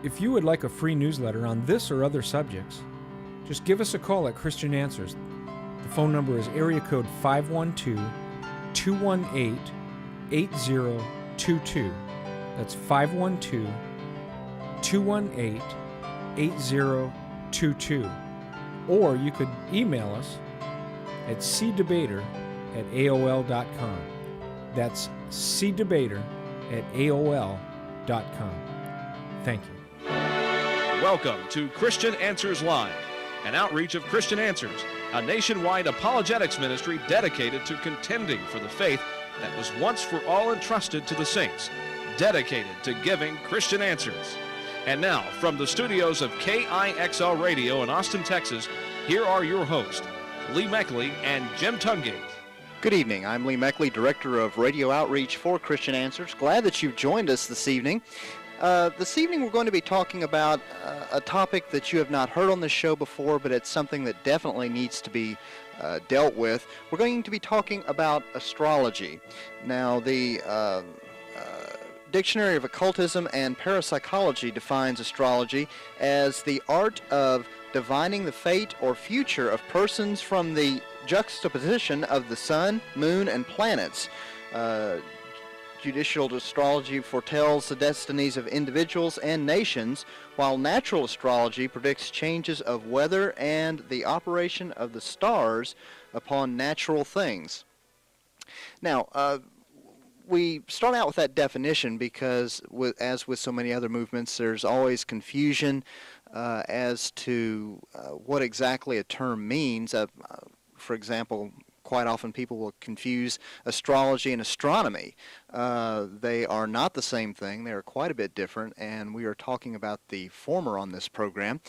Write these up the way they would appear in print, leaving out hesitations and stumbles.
If you would like a free newsletter on this or other subjects, just give us a call at Christian Answers. The phone number is area code 512-218-8022. That's 512-218-8022. Or you could email us at cdebater@aol.com. That's cdebater@aol.com. Thank you. Welcome to Christian Answers Live, an outreach of Christian Answers, a nationwide apologetics ministry dedicated to contending for the faith that was once for all entrusted to the saints, dedicated to giving Christian answers. And now, from the studios of KIXL Radio in Austin, Texas, here are your hosts, Lee Meckley and Jim Tungate. Good evening. I'm Lee Meckley, Director of Radio Outreach for Christian Answers. Glad that you've joined us this evening. This evening we're going to be talking about a topic that you have not heard on this show before, but it's something that definitely needs to be dealt with. We're going to be talking about astrology. Now, the Dictionary of Occultism and Parapsychology defines astrology as the art of divining the fate or future of persons from the juxtaposition of the sun, moon, and planets. Judicial astrology foretells the destinies of individuals and nations, while natural astrology predicts changes of weather and the operation of the stars upon natural things. Now, we start out with that definition because, as with so many other movements, there's always confusion as to what exactly a term means. For example, quite often people will confuse astrology and astronomy. They are not the same thing. They are quite a bit different, and we are talking about the former on this program.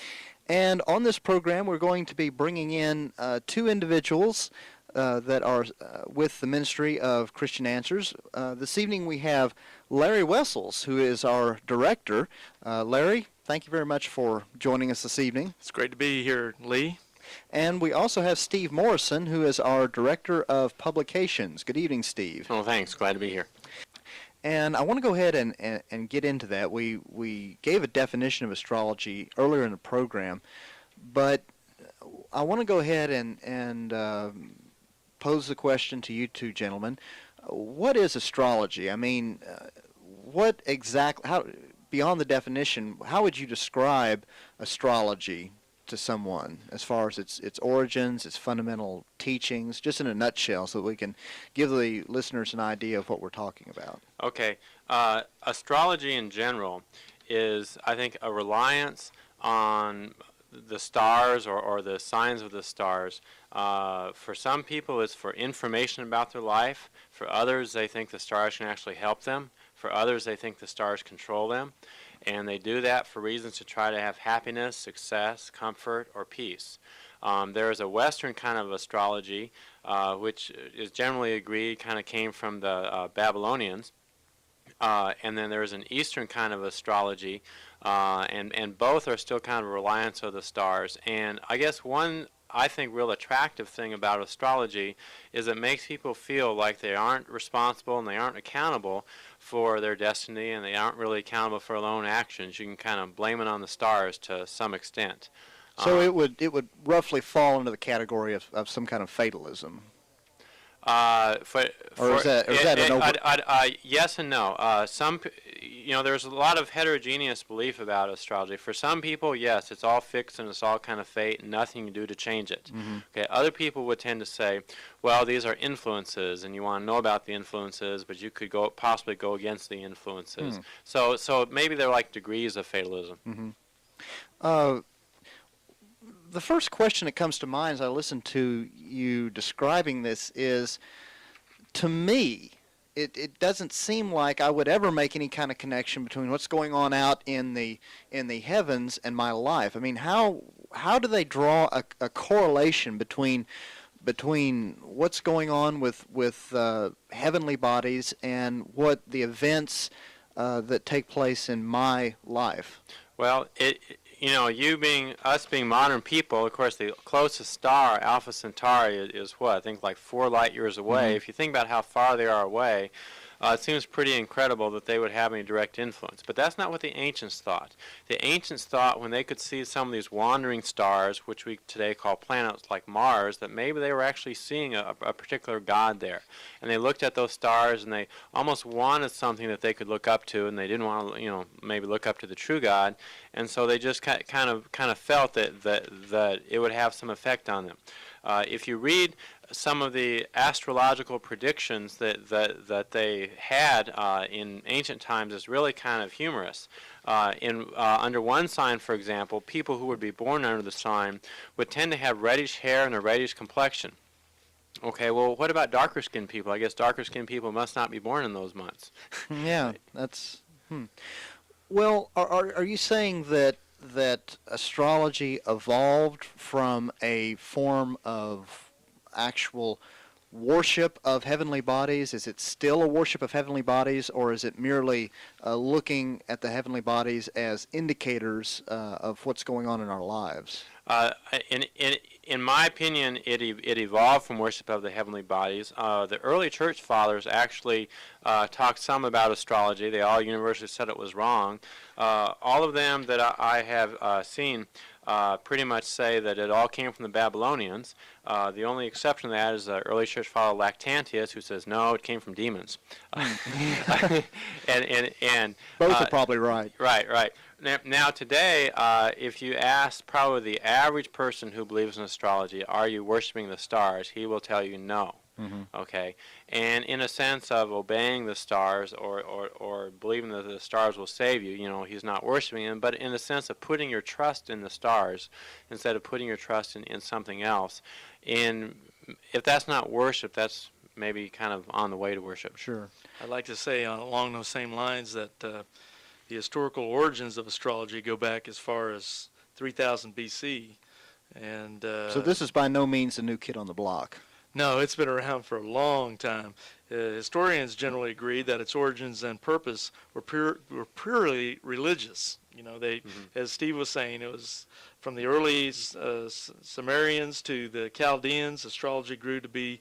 And on this program, we're going to be bringing in two individuals that are with the Ministry of Christian Answers. This evening we have Larry Wessels, who is our director. Larry, thank you very much for joining us this evening. It's great to be here, Lee. And we also have Steve Morrison, who is our Director of Publications. Good evening, Steve. Oh, thanks. Glad to be here. And I want to go ahead and get into that. We gave a definition of astrology earlier in the program, but I want to go ahead and pose the question to you two gentlemen. What is astrology? I mean, what exactly, beyond the definition, how would you describe astrology to someone as far as its origins, its fundamental teachings, just in a nutshell, so that we can give the listeners an idea of what we're talking about? Okay. Astrology in general is, I think, a reliance on the stars or the signs of the stars. For some people, it's for information about their life. For others, they think the stars can actually help them. For others, they think the stars control them. And they do that for reasons to try to have happiness, success, comfort, or peace. There is a Western kind of astrology, which is generally agreed kind of came from the Babylonians. And then there's an Eastern kind of astrology, and both are still kind of a reliance on the stars. And I guess one, I think, real attractive thing about astrology is it makes people feel like they aren't responsible and they aren't accountable for their destiny, and they aren't really accountable for their own actions. You can kind of blame it on the stars to some extent. So it would roughly fall into the category of some kind of fatalism. Yes and no. There's a lot of heterogeneous belief about astrology. For some people, yes, it's all fixed and it's all kind of fate and nothing you can do to change it. Mm-hmm. Okay. Other people would tend to say, well, these are influences, and you want to know about the influences, but you could possibly go against the influences. So maybe they're like degrees of fatalism. Mm-hmm. The first question that comes to mind as I listen to you describing this is, to me, it doesn't seem like I would ever make any kind of connection between what's going on out in the heavens and my life. I mean, how do they draw a correlation between what's going on with heavenly bodies and what the events that take place in my life? Well, us being modern people, of course, the closest star, Alpha Centauri, is what? I think like 4 light years away. Mm-hmm. If you think about how far they are away, it seems pretty incredible that they would have any direct influence. But that's not what the ancients thought. The ancients thought when they could see some of these wandering stars, which we today call planets like Mars, that maybe they were actually seeing a particular god there. And they looked at those stars and they almost wanted something that they could look up to, and they didn't want to, maybe look up to the true God. And so they just kind of felt that it would have some effect on them. If you read some of the astrological predictions that they had in ancient times, is really kind of humorous. Under one sign, for example, people who would be born under the sign would tend to have reddish hair and a reddish complexion. Okay, well, what about darker-skinned people? I guess darker-skinned people must not be born in those months. Yeah, that's... Well, are you saying that astrology evolved from a form of actual worship of heavenly bodies? Is it still a worship of heavenly bodies, or is it merely looking at the heavenly bodies as indicators of what's going on in our lives? In my opinion, it evolved from worship of the heavenly bodies. The early church fathers actually talked some about astrology. They all universally said it was wrong. All of them that I have seen pretty much say that it all came from the Babylonians. The only exception to that is the early church father Lactantius, who says, no, it came from demons. and Both are probably right. Right. Now today, if you ask probably the average person who believes in astrology, are you worshiping the stars, he will tell you no. Okay, and in a sense of obeying the stars or believing that the stars will save you, he's not worshiping them, but in the sense of putting your trust in the stars instead of putting your trust in something else. And if that's not worship, that's maybe kind of on the way to worship. Sure. I'd like to say along those same lines that the historical origins of astrology go back as far as 3000 BC. And so this is by no means a new kid on the block. No, it's been around for a long time. Historians generally agree that its origins and purpose were purely religious. They, as Steve was saying, it was from the early Sumerians to the Chaldeans. Astrology grew to be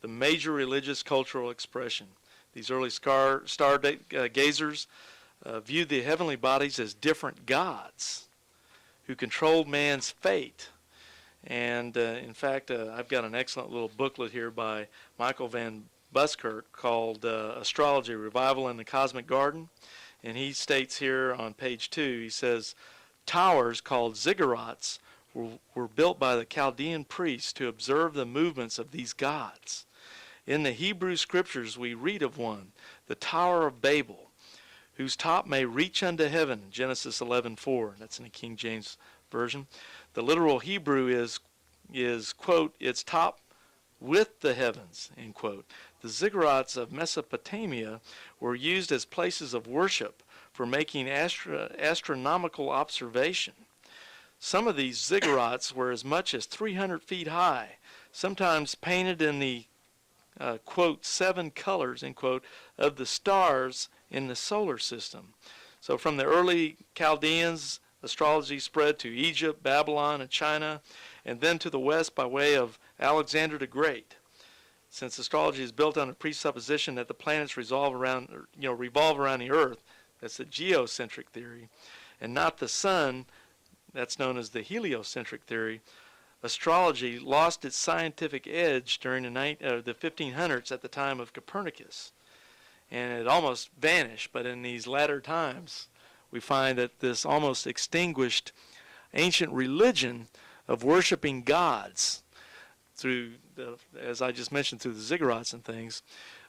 the major religious cultural expression. These early star gazers viewed the heavenly bodies as different gods who controlled man's fate. And in fact, I've got an excellent little booklet here by Michael Van Buskirk called Astrology, Revival in the Cosmic Garden. And he states here on page 2, he says, towers called ziggurats were built by the Chaldean priests to observe the movements of these gods. In the Hebrew scriptures we read of one, the Tower of Babel, whose top may reach unto heaven, Genesis 11:4. That's in the King James Version. The literal Hebrew is, quote, its top with the heavens, end quote. The ziggurats of Mesopotamia were used as places of worship for making astronomical observation. Some of these ziggurats were as much as 300 feet high, sometimes painted in the, quote, 7 colors, end quote, of the stars in the solar system. So from the early Chaldeans, astrology spread to Egypt, Babylon, and China, and then to the west by way of Alexander the Great. Since astrology is built on a presupposition that the planets revolve around the Earth, that's the geocentric theory, and not the sun, that's known as the heliocentric theory, astrology lost its scientific edge during the 1500s at the time of Copernicus, and it almost vanished. But in these latter times, we find that this almost extinguished ancient religion of worshiping gods through, as I just mentioned, through the ziggurats and things.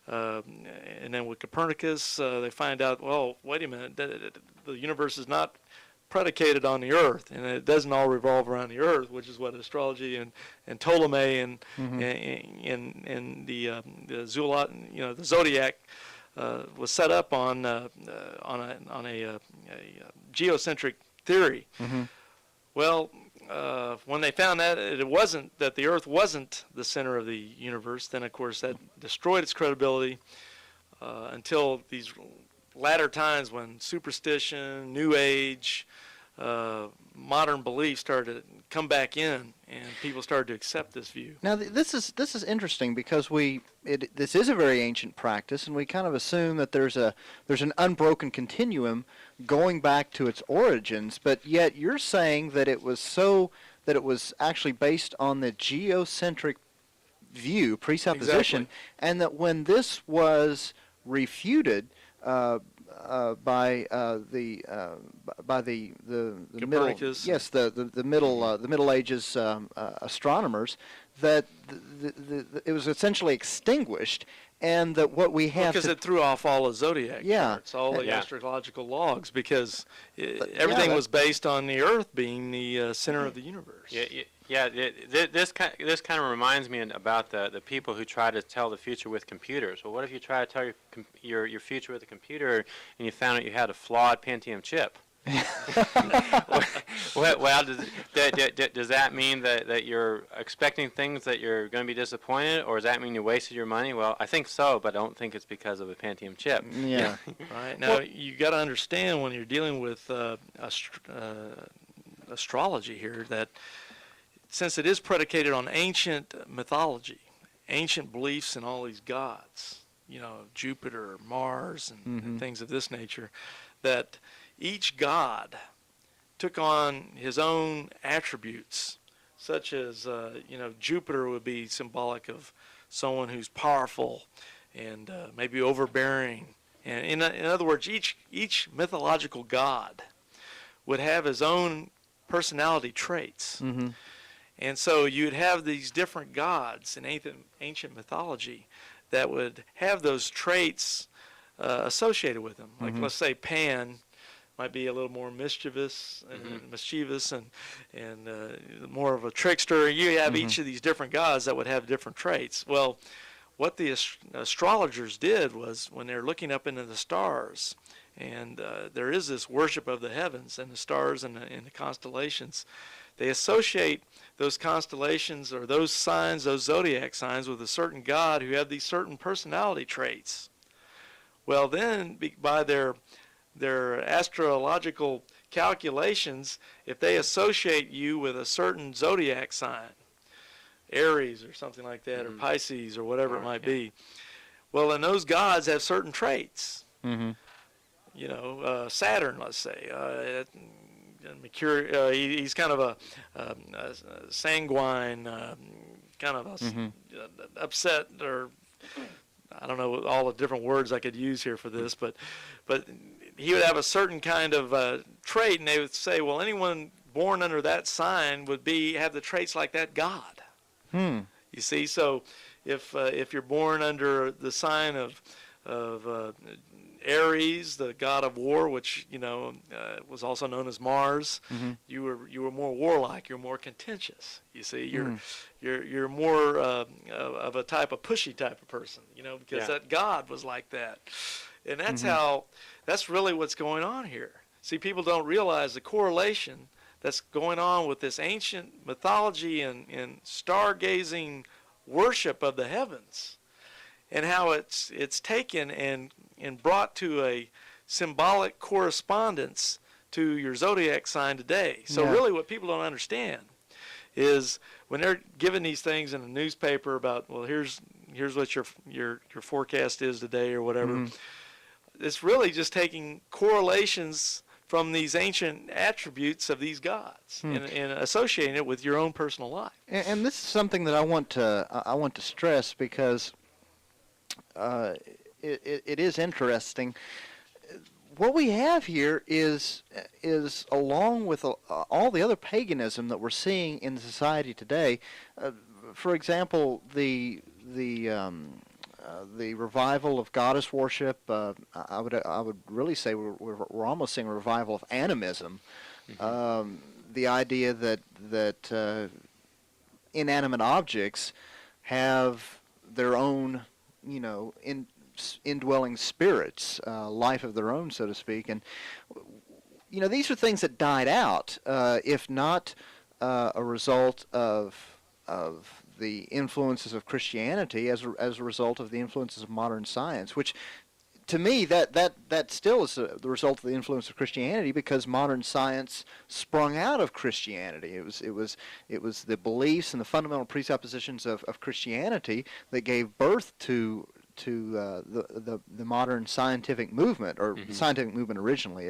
And then with Copernicus, they find out, well, wait a minute, the universe is not predicated on the Earth, and it doesn't all revolve around the Earth, which is what astrology and Ptolemy and the zodiac was set up on a geocentric theory. Well, when they found that that the Earth wasn't the center of the universe, then of course that destroyed its credibility until these latter times when superstition, New Age, modern beliefs started to come back in, and people started to accept this view. Now, this is interesting because this is a very ancient practice, and we kind of assume that there's an unbroken continuum going back to its origins. But yet, you're saying that it was actually based on the geocentric view, presupposition, Exactly. and that when this was refuted by the middle, Copernicus. yes, the Middle Ages astronomers, that it was essentially extinguished, and that what we have Because it threw off all the zodiac Yeah. charts, all the Yeah. astrological logs, because But, everything that- was based on the Earth being the center of the universe. This kind of reminds me about the people who try to tell the future with computers. Well, what if you try to tell your future with a computer and you found out you had a flawed Pentium chip? Well, does that mean that you're expecting things that you're going to be disappointed, or does that mean you wasted your money? Well, I think so, but I don't think it's because of a Pentium chip. Yeah. Right. Now, you got to understand when you're dealing with astrology here that since it is predicated on ancient mythology, ancient beliefs in all these gods, Jupiter, Mars, and things of this nature, that each god took on his own attributes, such as, Jupiter would be symbolic of someone who's powerful and maybe overbearing. And in other words, each mythological god would have his own personality traits. Mm-hmm. And so you'd have these different gods in ancient mythology that would have those traits associated with them. Like, let's say Pan might be a little more mischievous and more of a trickster. You have each of these different gods that would have different traits. Well, what the astrologers did was, when they're looking up into the stars, and there is this worship of the heavens and the stars and the constellations, they associate those constellations or those signs, those zodiac signs, with a certain god who have these certain personality traits. Well, then, by their astrological calculations, if they associate you with a certain zodiac sign, Aries or something like that, or Pisces or whatever it might be, well, then those gods have certain traits. Saturn, let's say, Mercury, he's kind of a sanguine, kind of upset, or I don't know all the different words I could use here for this, but he would have a certain kind of trait, and they would say, well, anyone born under that sign would have the traits like that god. You see, so if you're born under the sign of Aries, the god of war, which was also known as Mars, you were more warlike. You're more contentious. You see, you're more of a type of pushy type of person. Because that god was like that, and that's really what's going on here. See, people don't realize the correlation that's going on with this ancient mythology and stargazing worship of the heavens, and how it's taken and brought to a symbolic correspondence to your zodiac sign today. So really what people don't understand is when they're given these things in a newspaper about, well, here's what your forecast is today or whatever, it's really just taking correlations from these ancient attributes of these gods and associating it with your own personal life. And this is something that I want to stress, because it is interesting. What we have here is along with all the other paganism that we're seeing in society today. For example, the revival of goddess worship. I would really say we're almost seeing a revival of animism. The idea that inanimate objects have their own, indwelling spirits, life of their own, so to speak. And these are things that died out, if not a result of the influences of Christianity, as a result of the influences of modern science, which to me, that still is the result of the influence of Christianity, because modern science sprung out of Christianity. It was the beliefs and the fundamental presuppositions of Christianity that gave birth to the modern scientific movement, or scientific movement originally.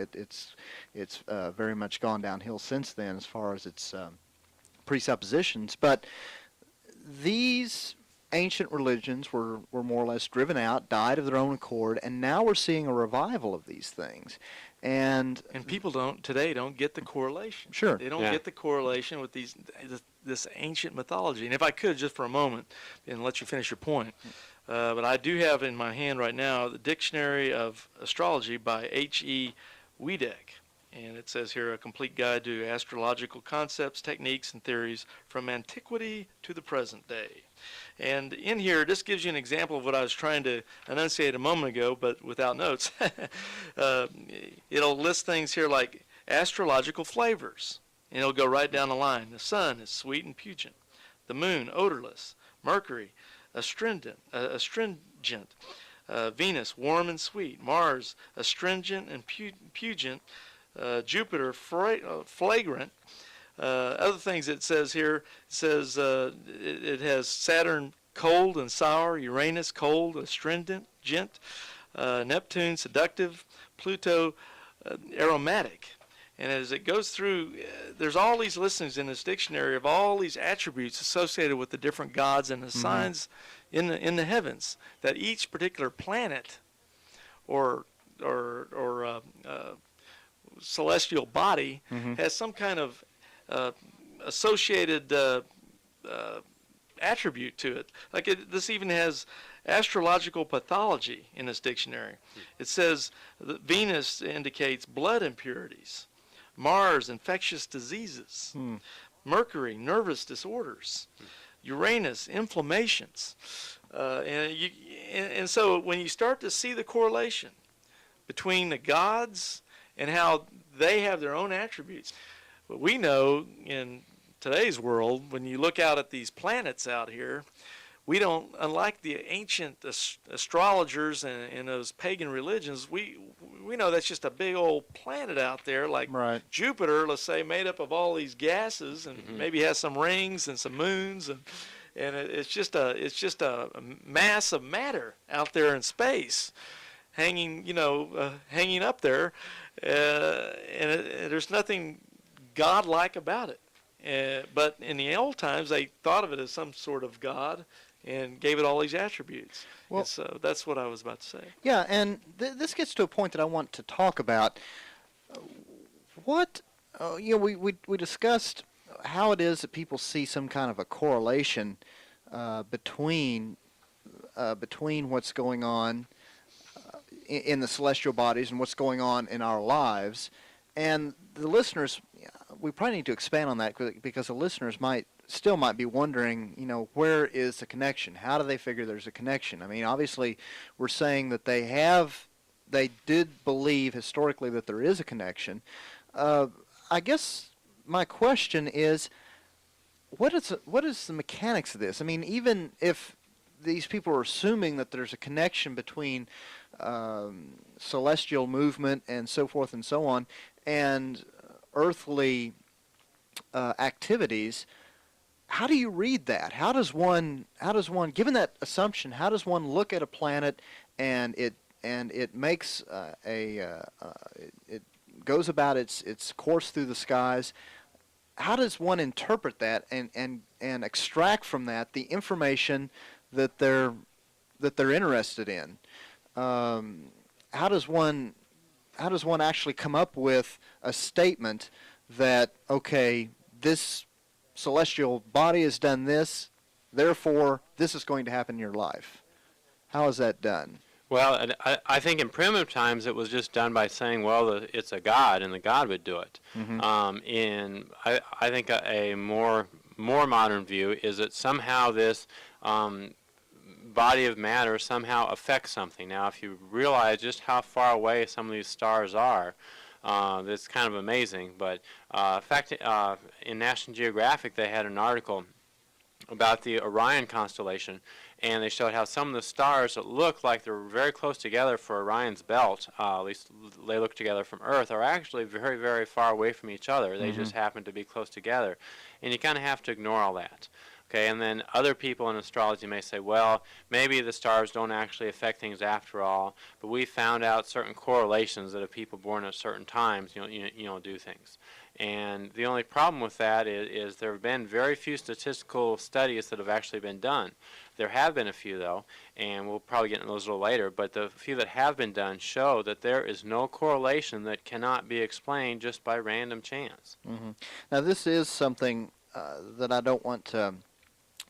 It's very much gone downhill since then as far as its presuppositions. But these ancient religions were more or less driven out, died of their own accord, and now we're seeing a revival of these things. And people today don't get the correlation. Sure. They don't get the correlation with this ancient mythology. And if I could, just for a moment, and let you finish your point, but I do have in my hand right now the Dictionary of Astrology by H.E. Wiedeck. And it says here, a complete guide to astrological concepts, techniques, and theories from antiquity to the present day. And in here, this gives you an example of what I was trying to enunciate a moment ago, but without notes. It'll list things here like astrological flavors, and it'll go right down the line. The sun is sweet and pungent. The moon, odorless. Mercury, astringent. Venus, warm and sweet. Mars, astringent and pungent. Jupiter, flagrant. Other things it says here, it says it has Saturn cold and sour, Uranus cold, astringent, Neptune seductive, Pluto aromatic. And as it goes through, there's all these listings in this dictionary of all these attributes associated with the different gods and the signs in the heavens, that each particular planet or celestial body has some kind of associated attribute to it. Like this even has astrological pathology in this dictionary. It says that Venus indicates blood impurities, Mars, infectious diseases, Mercury, nervous disorders, Uranus, inflammations. And so when you start to see the correlation between the gods and how they have their own attributes. But we know in today's world, when you look out at these planets out here, we don't, unlike the ancient astrologers and those pagan religions, we know that's just a big old planet out there, like Jupiter, let's say, made up of all these gases, and maybe has some rings and some moons, and it's just a mass of matter out there in space, hanging up there. And there's nothing godlike about it. But in the old times, they thought of it as some sort of god and gave it all these attributes. Well, and so that's what I was about to say. Yeah, and this gets to a point that I want to talk about. We discussed how it is that people see some kind of a correlation between what's going on in the celestial bodies and what's going on in our lives. And the listeners, we probably need to expand on that, because the listeners might be wondering, where is the connection? How do they figure there's a connection? I mean, obviously, we're saying that they did believe historically that there is a connection. I guess my question is, what is the mechanics of this? I mean, even if these people are assuming that there's a connection between celestial movement and so forth and so on, and earthly activities, how do you read that? How does one, given that assumption, how does one look at a planet and it makes it goes about its course through the skies? How does one interpret that and extract from that the information that they're interested in? How does one actually come up with a statement that, okay, this celestial body has done this, therefore this is going to happen in your life? How is that done? Well, I think in primitive times it was just done by saying, well, it's a god, and the god would do it. I think a more modern view is that somehow this body of matter somehow affects something. Now, if you realize just how far away some of these stars are, that's kind of amazing. But in fact, in National Geographic, they had an article about the Orion constellation, and they showed how some of the stars that look like they're very close together for Orion's belt, at least they look together from Earth, are actually very, very far away from each other. They just happen to be close together, and you kind of have to ignore all that. Okay, and then other people in astrology may say, well, maybe the stars don't actually affect things after all, but we found out certain correlations that if people born at certain times, do things. And the only problem with that is there have been very few statistical studies that have actually been done. There have been a few, though, and we'll probably get into those a little later, but the few that have been done show that there is no correlation that cannot be explained just by random chance. Now, this is something that I don't want to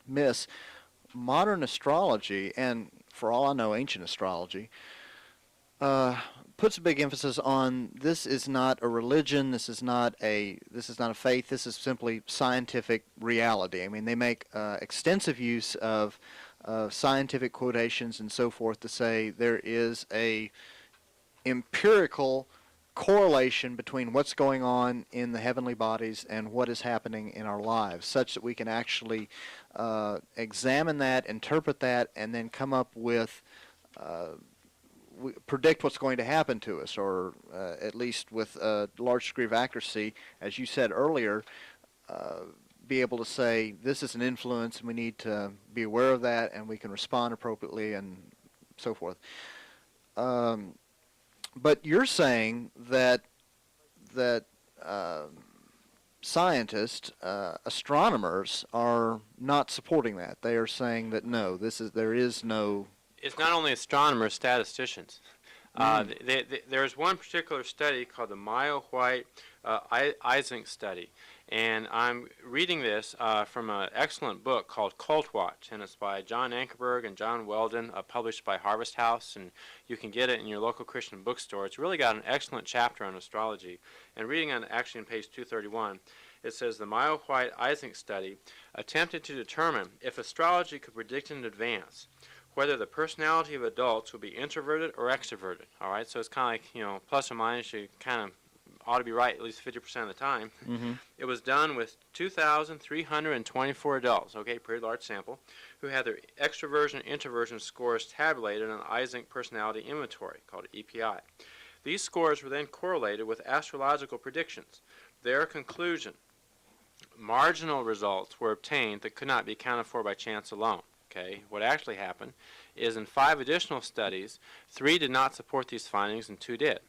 miss. Modern astrology, and for all I know, ancient astrology, puts a big emphasis on this is not a religion, this is not a faith, this is simply scientific reality. I mean, they make extensive use of scientific quotations and so forth to say there is a empirical correlation between what's going on in the heavenly bodies and what is happening in our lives, such that we can actually examine that, interpret that, and then come up with predict what's going to happen to us, or at least with a large degree of accuracy, as you said earlier, be able to say this is an influence and we need to be aware of that and we can respond appropriately and so forth. But you're saying that scientists, astronomers, are not supporting that. They are saying that no, there is no. It's not only astronomers, statisticians. There's one particular study called the Mayo-White Ising study, and I'm reading this from an excellent book called Cult Watch, and it's by John Ankerberg and John Weldon, published by Harvest House, and you can get it in your local Christian bookstore. It's really got an excellent chapter on astrology, and reading on page 231, it says the Mayo-White Ising study attempted to determine if astrology could predict in advance whether the personality of adults would be introverted or extroverted. All right, so it's kind of like, plus or minus, you kind of ought to be right at least 50% of the time. It was done with 2,324 adults, okay, pretty large sample, who had their extroversion and introversion scores tabulated on the Ising Personality Inventory, called EPI. These scores were then correlated with astrological predictions. Their conclusion: marginal results were obtained that could not be accounted for by chance alone. Okay, what actually happened is in 5 additional studies, 3 did not support these findings and 2 did.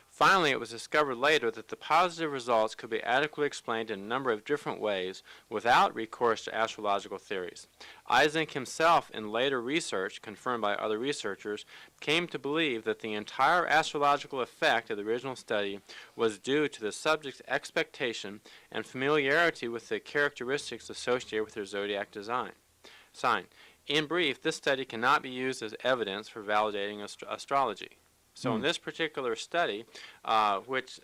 Finally, it was discovered later that the positive results could be adequately explained in a number of different ways without recourse to astrological theories. Ising himself, in later research, confirmed by other researchers, came to believe that the entire astrological effect of the original study was due to the subject's expectation and familiarity with the characteristics associated with their zodiac sign. In brief, this study cannot be used as evidence for validating astrology. So in this particular study, which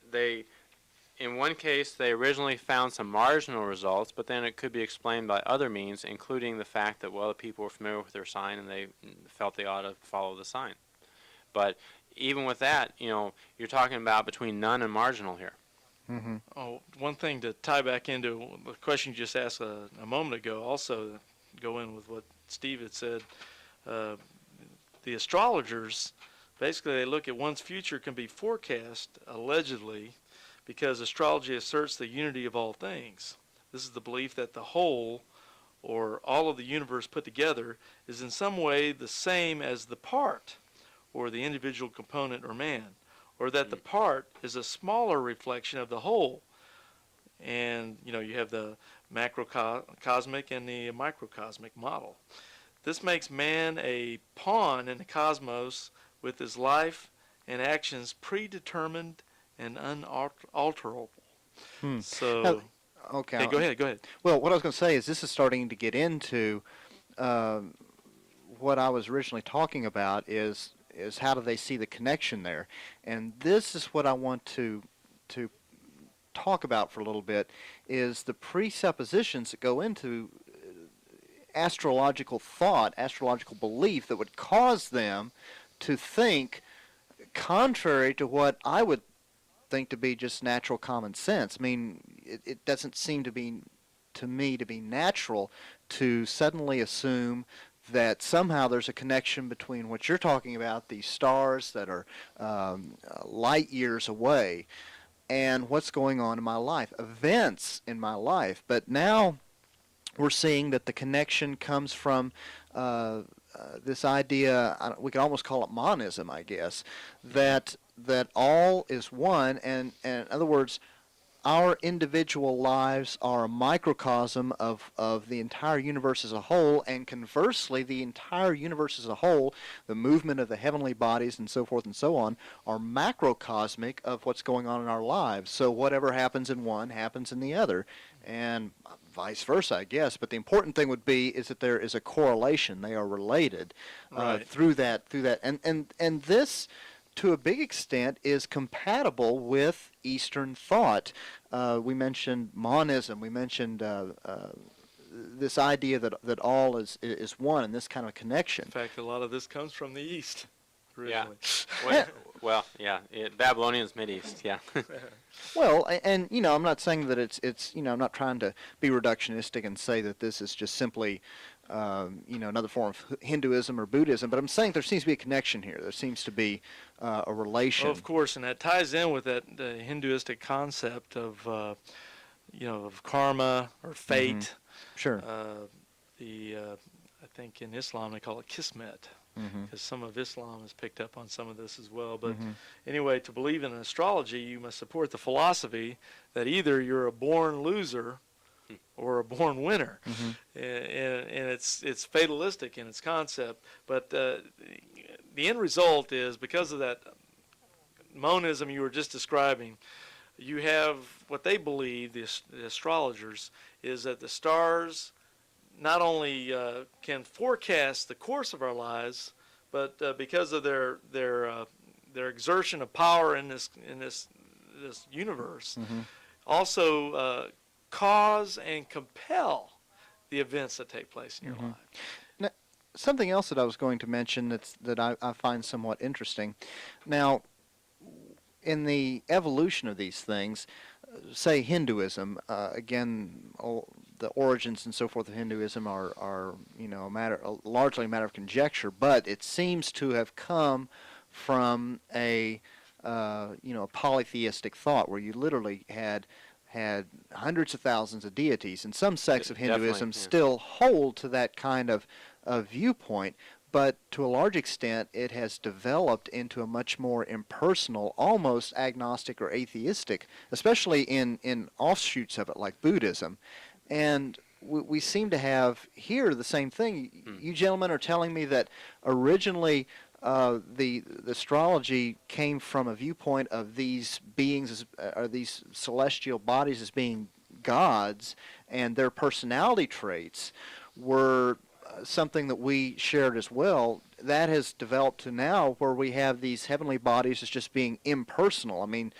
in one case they originally found some marginal results, but then it could be explained by other means, including the fact that, well, the people were familiar with their sign and they felt they ought to follow the sign. But even with that, you're talking about between none and marginal here. Oh, one thing to tie back into the question you just asked a moment ago, also go in with what Steve had said. The astrologers, basically, they look at one's future can be forecast, allegedly, because astrology asserts the unity of all things. This is the belief that the whole, or all of the universe put together, is in some way the same as the part, or the individual component or man, or that the part is a smaller reflection of the whole. And, you have the macrocosmic and the microcosmic model. This makes man a pawn in the cosmos with his life and actions predetermined and unalterable. So, now, okay. Go ahead. Well, what I was going to say is this is starting to get into what I was originally talking about is how do they see the connection there. And this is what I want to talk about for a little bit, is the presuppositions that go into astrological thought, astrological belief that would cause them to think contrary to what I would think to be just natural common sense. I mean, it doesn't seem to to me to be natural to suddenly assume that somehow there's a connection between what you're talking about, these stars that are light years away, and what's going on in my life, events in my life. But now we're seeing that the connection comes from this idea, we could almost call it monism, I guess, that all is one, and in other words, our individual lives are a microcosm of the entire universe as a whole, and conversely, the entire universe as a whole, the movement of the heavenly bodies and so forth and so on, are macrocosmic of what's going on in our lives. So whatever happens in one happens in the other, and vice versa, I guess. But the important thing would be is that there is a correlation; they are related through that, and this, to a big extent, is compatible with Eastern thought. We mentioned monism. We mentioned this idea that all is one, and this kind of connection. In fact, a lot of this comes from the East, originally. Well, yeah, Babylonians, Mideast, yeah. Well, and I'm not saying that it's I'm not trying to be reductionistic and say that this is just simply another form of Hinduism or Buddhism, but I'm saying there seems to be a connection here. There seems to be a relation. Well, of course, and that ties in with the Hinduistic concept of of karma or fate. Mm-hmm. Sure. I think in Islam they call it kismet, because some of Islam has picked up on some of this as well. But anyway, to believe in astrology, you must support the philosophy that either you're a born loser or a born winner, and it's fatalistic in its concept. But the end result is, because of that monism you were just describing, you have what they believe, the astrologers, is that the stars not only can forecast the course of our lives, but because of their exertion of power in this universe, also cause and compel the events that take place in your life. Now, something else that I was going to mention that I find somewhat interesting. Now, in the evolution of these things, say Hinduism, again, the origins and so forth of Hinduism are largely a matter of conjecture, but it seems to have come from a polytheistic thought where you literally had hundreds of thousands of deities, and some sects of Hinduism still hold to that kind of viewpoint, but to a large extent it has developed into a much more impersonal, almost agnostic or atheistic, especially in offshoots of it like Buddhism. And we seem to have here the same thing. You gentlemen are telling me that originally the astrology came from a viewpoint of these beings, or these celestial bodies, as being gods, and their personality traits were something that we shared as well. That has developed to now where we have these heavenly bodies as just being impersonal. I mean,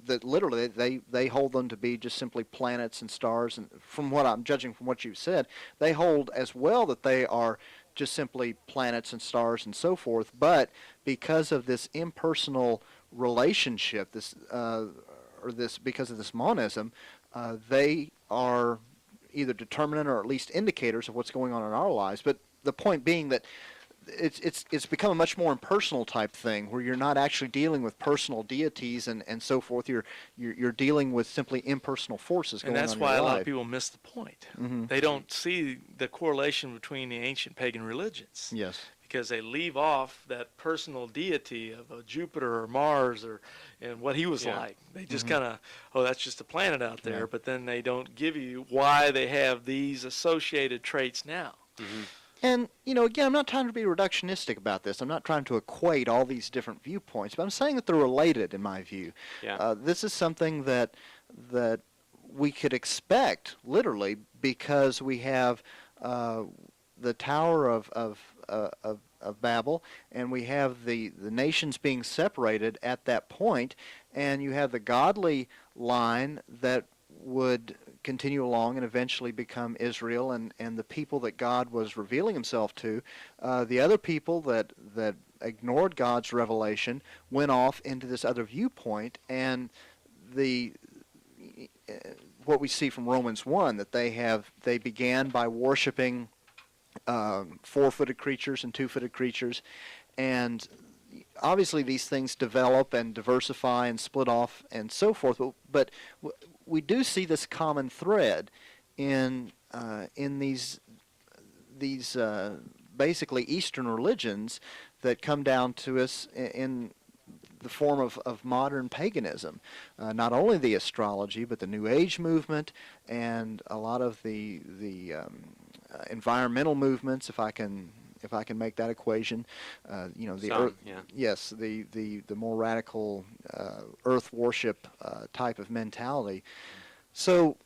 that literally they hold them to be just simply planets and stars, and from what I'm judging from what you've said, they hold as well that they are just simply planets and stars and so forth. But because of this impersonal relationship, because of this monism, they are either determinant or at least indicators of what's going on in our lives. But the point being that it's become a much more impersonal type thing, where you're not actually dealing with personal deities and so forth. You're dealing with simply impersonal forces going on in your life. And that's why a lot of people miss the point. They don't see the correlation between the ancient pagan religions. Yes. Because they leave off that personal deity of a Jupiter or Mars and what he was like. They just kind of, that's just a planet out there, but then they don't give you why they have these associated traits now. And, again, I'm not trying to be Reductionistic about this. I'm not trying to equate all these different viewpoints, but I'm saying that they're related, in my view. This is something that we could expect, literally, because we have the Tower of Babel, and we have the nations being separated at that point, and you have the godly line that would continue along and eventually become Israel and the people that God was revealing himself to. The other people that ignored God's revelation went off into this other viewpoint, and what we see from Romans 1, that they began by worshiping four-footed creatures and two-footed creatures, and obviously these things develop and diversify and split off and so forth, but we do see this common thread in these basically Eastern religions that come down to us in the form of modern paganism. Not only the astrology, but the New Age movement and a lot of the environmental movements, if I can make that equation. The more radical earth worship type of mentality. So,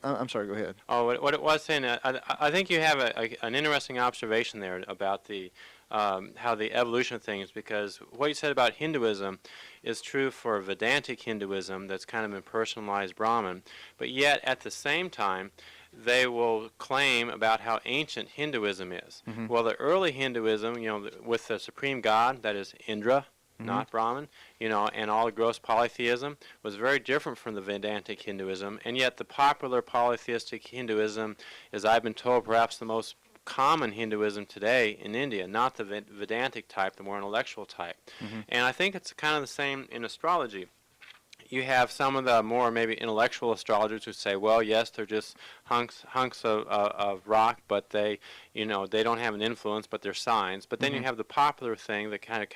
I'm sorry. Go ahead. Oh, what it was saying, I think you have an interesting observation there about the how the evolution of things, because what you said about Hinduism is true for Vedantic Hinduism, that's kind of impersonalized Brahman, but yet at the same time they will claim about how ancient Hinduism is. Mm-hmm. Well, the early Hinduism, with the supreme god, that is Indra, not Brahman, and all the gross polytheism, was very different from the Vedantic Hinduism, and yet the popular polytheistic Hinduism is, I've been told, perhaps the most common Hinduism today in India, not the Vedantic type, the more intellectual type. Mm-hmm. And I think it's kind of the same in astrology. You have some of the more maybe intellectual astrologers who say, well, yes, they're just hunks of rock, but they don't have an influence, but they're signs. But then you have the popular thing that kind of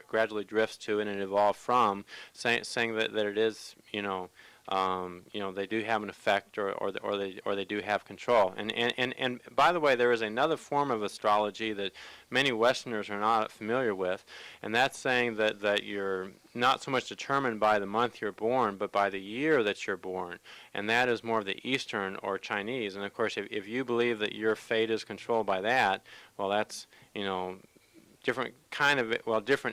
gradually drifts to and it evolved from saying that it is, they do have an effect, or they do have control. And by the way, there is another form of astrology that many Westerners are not familiar with, and that's saying that you're not so much determined by the month you're born, but by the year that you're born, and that is more of the Eastern or Chinese. And of course, if you believe that your fate is controlled by that, well, that's different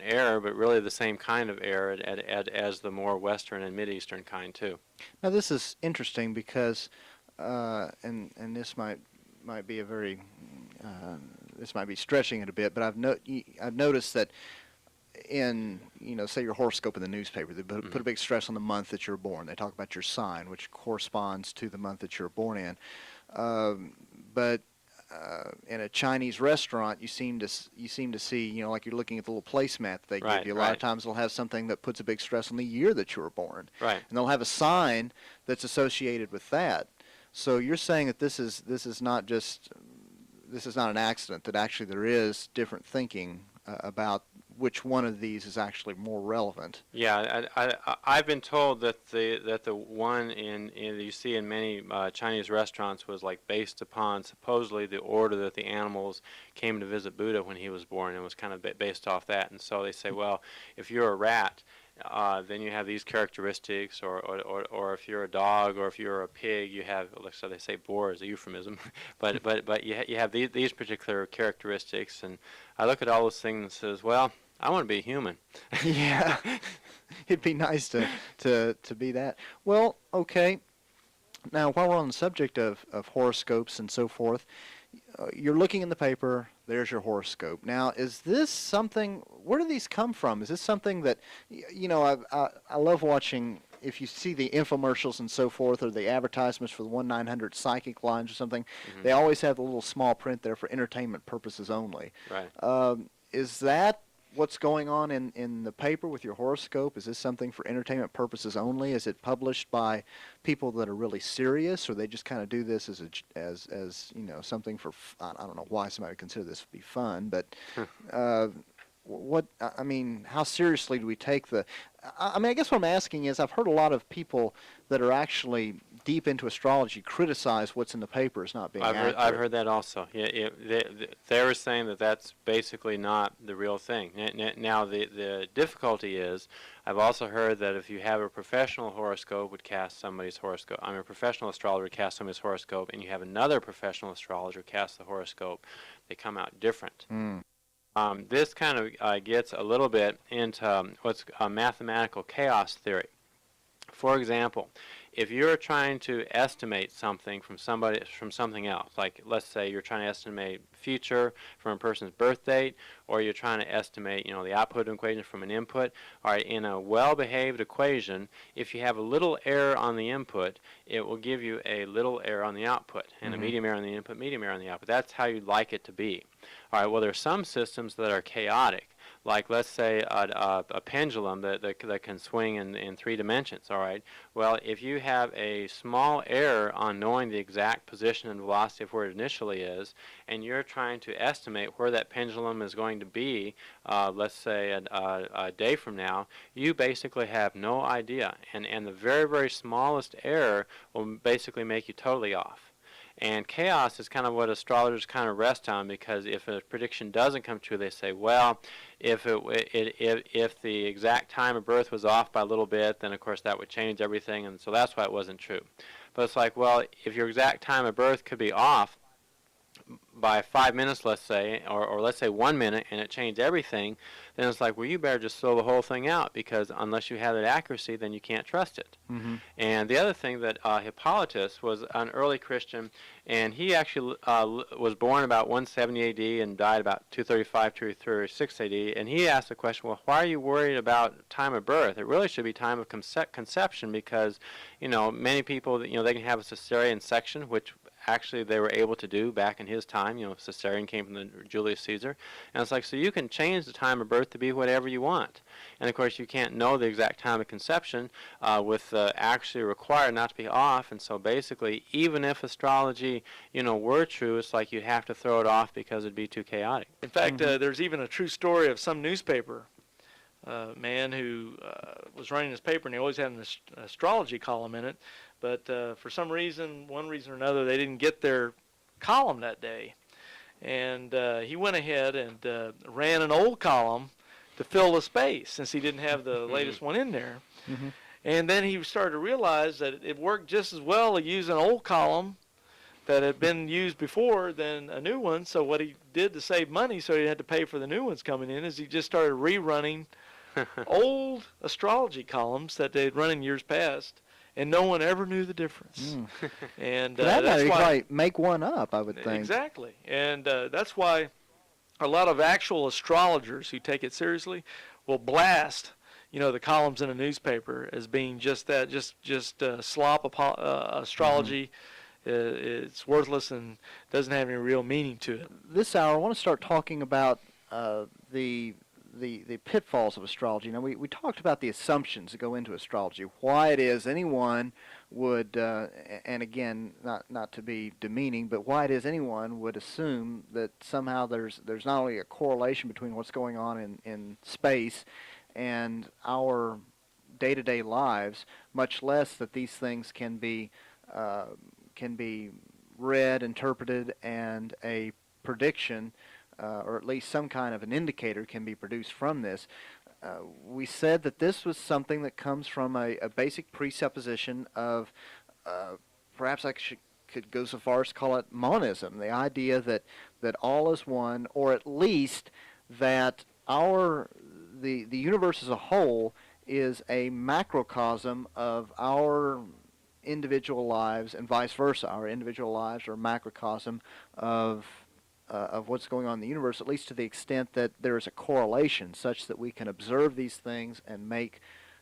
error, but really the same kind of error as the more Western and Mid-Eastern kind too. Now this is interesting because, and this might be a very, this might be stretching it a bit, but I've noticed that in, say your horoscope in the newspaper, they put a big stress on the month that you're born. They talk about your sign, which corresponds to the month that you're born in. But in a Chinese restaurant, you seem to see, like you're looking at the little placemat that they give you. A lot of times they'll have something that puts a big stress on the year that you were born. Right. And they'll have a sign that's associated with that. So you're saying that this is not an accident, that actually there is different thinking about which one of these is actually more relevant. Yeah, I've been told that the one you see in many Chinese restaurants was like based upon supposedly the order that the animals came to visit Buddha when he was born, and was kind of based off that. And so they say, well, if you're a rat, then you have these characteristics, or if you're a dog, or if you're a pig, you have, so they say boar is a euphemism, but you have these particular characteristics. And I look at all those things and says, well, I want to be human. Yeah, it'd be nice to be that. Well, okay. Now, while we're on the subject of horoscopes and so forth, you're looking in the paper, there's your horoscope. Now, is this something, where do these come from? Is this something that, I love watching, if you see the infomercials and so forth, or the advertisements for the 1-900 psychic lines or something, they always have the little small print there for entertainment purposes only. Right. Is that what's going on in the paper with your horoscope? Is this something for entertainment purposes only? Is it published by people that are really serious, or they just kind of do this as something for, I don't know why somebody would consider this to be fun, but how seriously do we take I guess what I'm asking is, I've heard a lot of people that are actually deep into astrology criticize what's in the paper as not being accurate. I've heard that also. Yeah, they're saying that that's basically not the real thing. Now, the difficulty is, I've also heard that if you have a professional horoscope would cast somebody's horoscope, a professional astrologer cast somebody's horoscope, and you have another professional astrologer cast the horoscope, they come out different. This kind of gets a little bit into what's mathematical chaos theory. For example, if you're trying to estimate something from something else, like let's say you're trying to estimate future from a person's birth date, or you're trying to estimate, the output of an equation from an input. All right, in a well-behaved equation, if you have a little error on the input, it will give you a little error on the output, and a medium error on the input, medium error on the output. That's how you'd like it to be. All right, well, there are some systems that are chaotic, like let's say a pendulum that can swing in 3 dimensions. All right, well, if you have a small error on knowing the exact position and velocity of where it initially is, and you're trying to estimate where that pendulum is going to be, let's say a day from now, you basically have no idea, and the very, very smallest error will basically make you totally off. And chaos is kind of what astrologers kind of rest on, because if a prediction doesn't come true, they say, well, if the exact time of birth was off by a little bit, then of course that would change everything, and so that's why it wasn't true. But it's like, well, if your exact time of birth could be off by 5 minutes, let's say, or let's say 1 minute, and it changed everything, then it's like, well, you better just throw the whole thing out, because unless you have that accuracy, then you can't trust it. And the other thing that Hippolytus was an early Christian, and he actually was born about 170 AD and died about 235, 236 AD, and he asked the question, well, why are you worried about time of birth? It really should be time of conception, because, many people, they can have a cesarean section, which actually they were able to do back in his time. Caesarean came from the Julius Caesar. And it's like, so you can change the time of birth to be whatever you want. And of course, you can't know the exact time of conception with actually required not to be off. And so basically, even if astrology, were true, it's like you'd have to throw it off because it'd be too chaotic. In fact, there's even a true story of some newspaper man who was running his paper, and he always had an astrology column in it. But for some reason, one reason or another, they didn't get their column that day. And he went ahead and ran an old column to fill the space, since he didn't have the latest one in there. And then he started to realize that it worked just as well to use an old column that had been used before than a new one. So what he did to save money, so he had to pay for the new ones coming in, is he just started rerunning old astrology columns that they'd run in years past. And no one ever knew the difference. And that's why make one up, I would think. Exactly. And that's why a lot of actual astrologers who take it seriously will blast, the columns in a newspaper as being just that, just slop astrology. It's worthless and doesn't have any real meaning to it. This hour, I want to start talking about the pitfalls of astrology. We talked about the assumptions that go into astrology, why it is anyone would, and again, not to be demeaning, but why it is anyone would assume that somehow there's not only a correlation between what's going on in space and our day-to-day lives, much less that these things can be read, interpreted, and a prediction, or at least some kind of an indicator can be produced from this. We said that this was something that comes from a basic presupposition of, perhaps I could go so far as to call it monism, the idea that all is one, or at least that the universe as a whole is a macrocosm of our individual lives, and vice versa. Our individual lives are a macrocosm of what's going on in the universe, at least to the extent that there is a correlation such that we can observe these things and make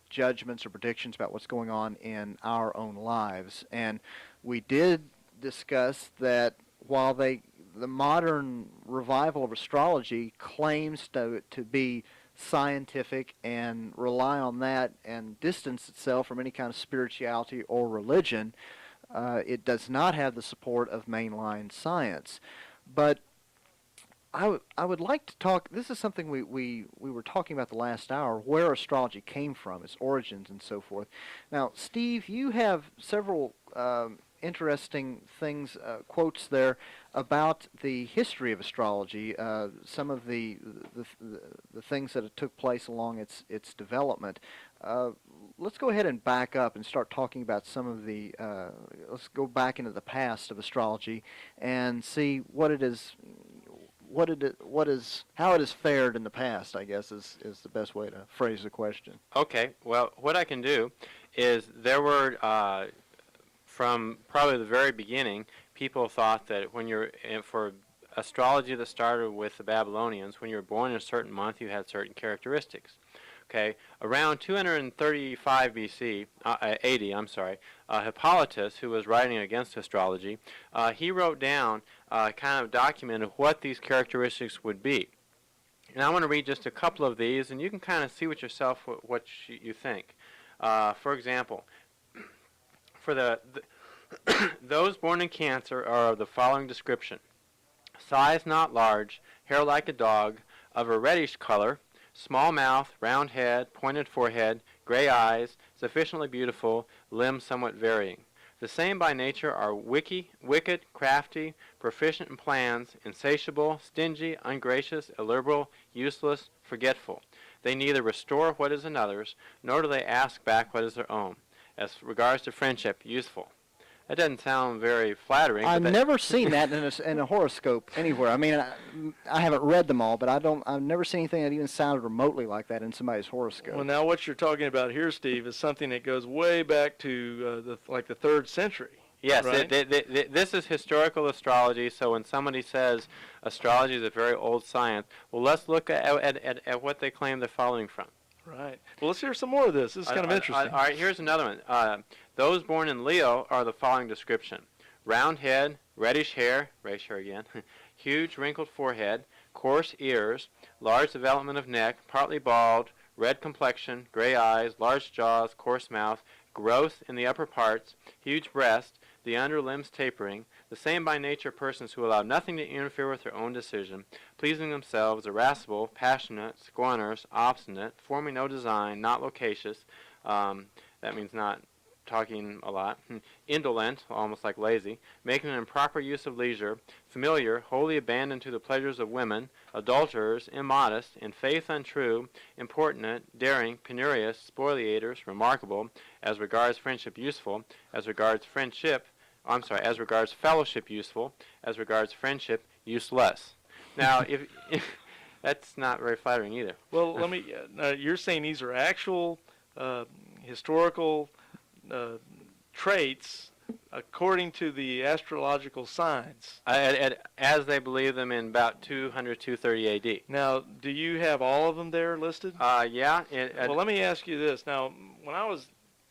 judgments or predictions about what's going on in our own lives. And we did discuss that while the modern revival of astrology claims to be scientific and rely on that and distance itself from any kind of spirituality or religion, it does not have the support of mainline science. But I would like to talk, this is something we were talking about the last hour, where astrology came from, its origins and so forth. Now, Steve, you have several interesting things, quotes there about the history of astrology, some of the things that took place along its development. Let's go ahead and back up and start talking about some of the, let's go back into the past of astrology and see what it is, how it has fared in the past, I guess, is the best way to phrase the question. Okay, well, what I can do is there were from probably the very beginning, people thought that for astrology that started with the Babylonians, when you were born in a certain month, you had certain characteristics. Okay, around 235 BC, AD, I'm sorry, Hippolytus, who was writing against astrology, he wrote down kind of documented what these characteristics would be. And I want to read just a couple of these, and you can kind of see what yourself what you think. For example, for those born in Cancer are of the following description: size not large, hair like a dog, of a reddish color, small mouth, round head, pointed forehead, gray eyes, sufficiently beautiful, limbs somewhat varying. The same by nature are wicked, crafty, proficient in plans, insatiable, stingy, ungracious, illiberal, useless, forgetful. They neither restore what is another's, nor do they ask back what is their own. As regards to friendship, useful. That doesn't sound very flattering. I've never seen that in a horoscope anywhere. I mean, I haven't read them all, but I've never seen anything that even sounded remotely like that in somebody's horoscope. Well, now what you're talking about here, Steve, is something that goes way back to the 3rd century. Yes, right? This is historical astrology. So when somebody says astrology is a very old science, well, let's look at what they claim they're following from. Right. Well, let's hear some more of this. This is kind of interesting. All right, here's another one. Those born in Leo are the following description: round head, reddish hair again, huge wrinkled forehead, coarse ears, large development of neck, partly bald, red complexion, gray eyes, large jaws, coarse mouth, growth in the upper parts, huge breast, the under limbs tapering, the same by nature persons who allow nothing to interfere with their own decision, pleasing themselves, irascible, passionate, scorners, obstinate, forming no design, not loquacious, that means not talking a lot, indolent, almost like lazy, making an improper use of leisure, familiar, wholly abandoned to the pleasures of women, adulterers, immodest, in faith untrue, importunate, daring, penurious, spoliators, remarkable, as regards friendship useful, as regards fellowship useful, as regards friendship useless. Now, if that's not very flattering either. Well, let me. You're saying these are actual historical traits according to the astrological signs. As they believe them in about 200, 230 AD. Now, do you have all of them there listed? Yeah. Well, let me ask you this. Now, when I was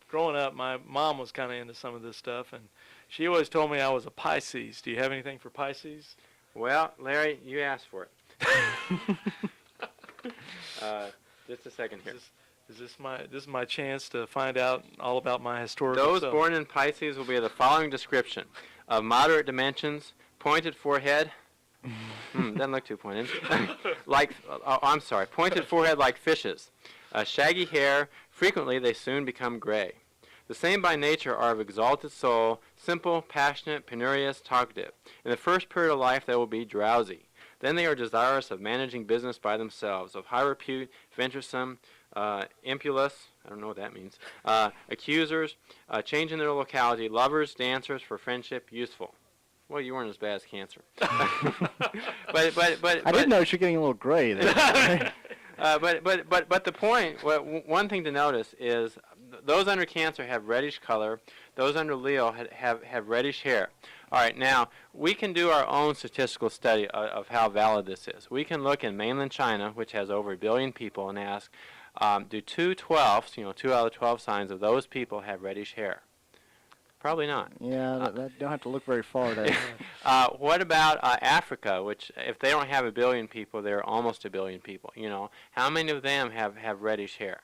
growing up, my mom was kind of into some of this stuff, and she always told me I was a Pisces. Do you have anything for Pisces? Well, Larry, you asked for it. Just a second here. This is my chance to find out all about my historical Those stuff. born in Pisces will be the following description: of moderate dimensions, pointed forehead. Doesn't look too pointed. Pointed forehead like fishes. Shaggy hair. Frequently, they soon become gray. The same by nature are of exalted soul, simple, passionate, penurious, talkative. In the first period of life, they will be drowsy. Then they are desirous of managing business by themselves, of high repute, venturesome, impulous, I don't know what that means, accusers, changing their locality, lovers, dancers, for friendship, useful. Well, you weren't as bad as Cancer. but I did notice you're getting a little gray there. But the point, one thing to notice is those under Cancer have reddish color. Those under Leo have reddish hair. All right, now, we can do our own statistical study of how valid this is. We can look in mainland China, which has over 1 billion people, and ask, do 2/12, 2 out of 12 signs of those people have reddish hair? Probably not. Yeah, don't have to look very far there. What about Africa, which if they don't have 1 billion people, they're almost 1 billion people. How many of them have reddish hair?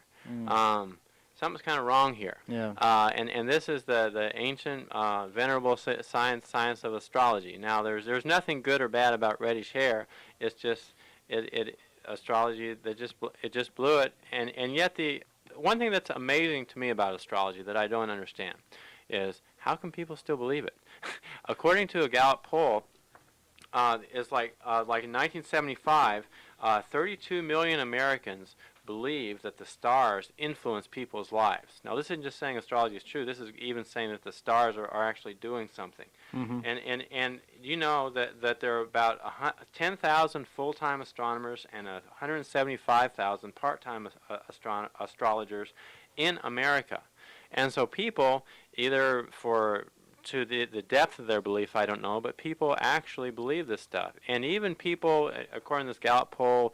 Something's kind of wrong here. Yeah. And this is the ancient, venerable science of astrology. Now, there's nothing good or bad about reddish hair. It's just astrology that just blew it. And yet the one thing that's amazing to me about astrology that I don't understand is how can people still believe it? According to a Gallup poll, it's like in 1975, 32 million Americans believe that the stars influence people's lives. Now, this isn't just saying astrology is true. This is even saying that the stars are actually doing something. Mm-hmm. And you know that there are about 10,000 full-time astronomers and 175,000 part-time astrologers in America. And so people, either for to the depth of their belief, I don't know, but people actually believe this stuff. And even people, according to this Gallup poll,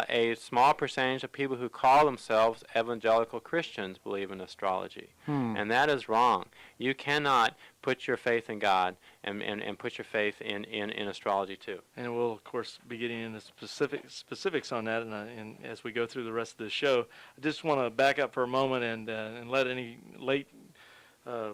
a small percentage of people who call themselves evangelical Christians believe in astrology. And that is wrong. You cannot put your faith in God and put your faith in astrology too. And we'll, of course, be getting into specifics on that and as we go through the rest of the show. I just want to back up for a moment and let any late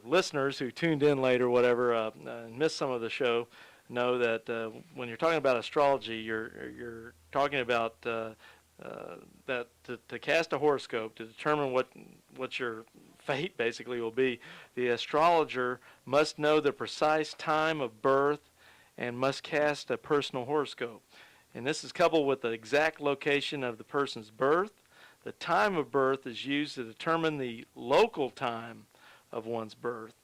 listeners who tuned in late or whatever and missed some of the show know that when you're talking about astrology, you're talking about that to cast a horoscope, to determine what your fate basically will be, the astrologer must know the precise time of birth and must cast a personal horoscope. And this is coupled with the exact location of the person's birth. The time of birth is used to determine the local time of one's birth.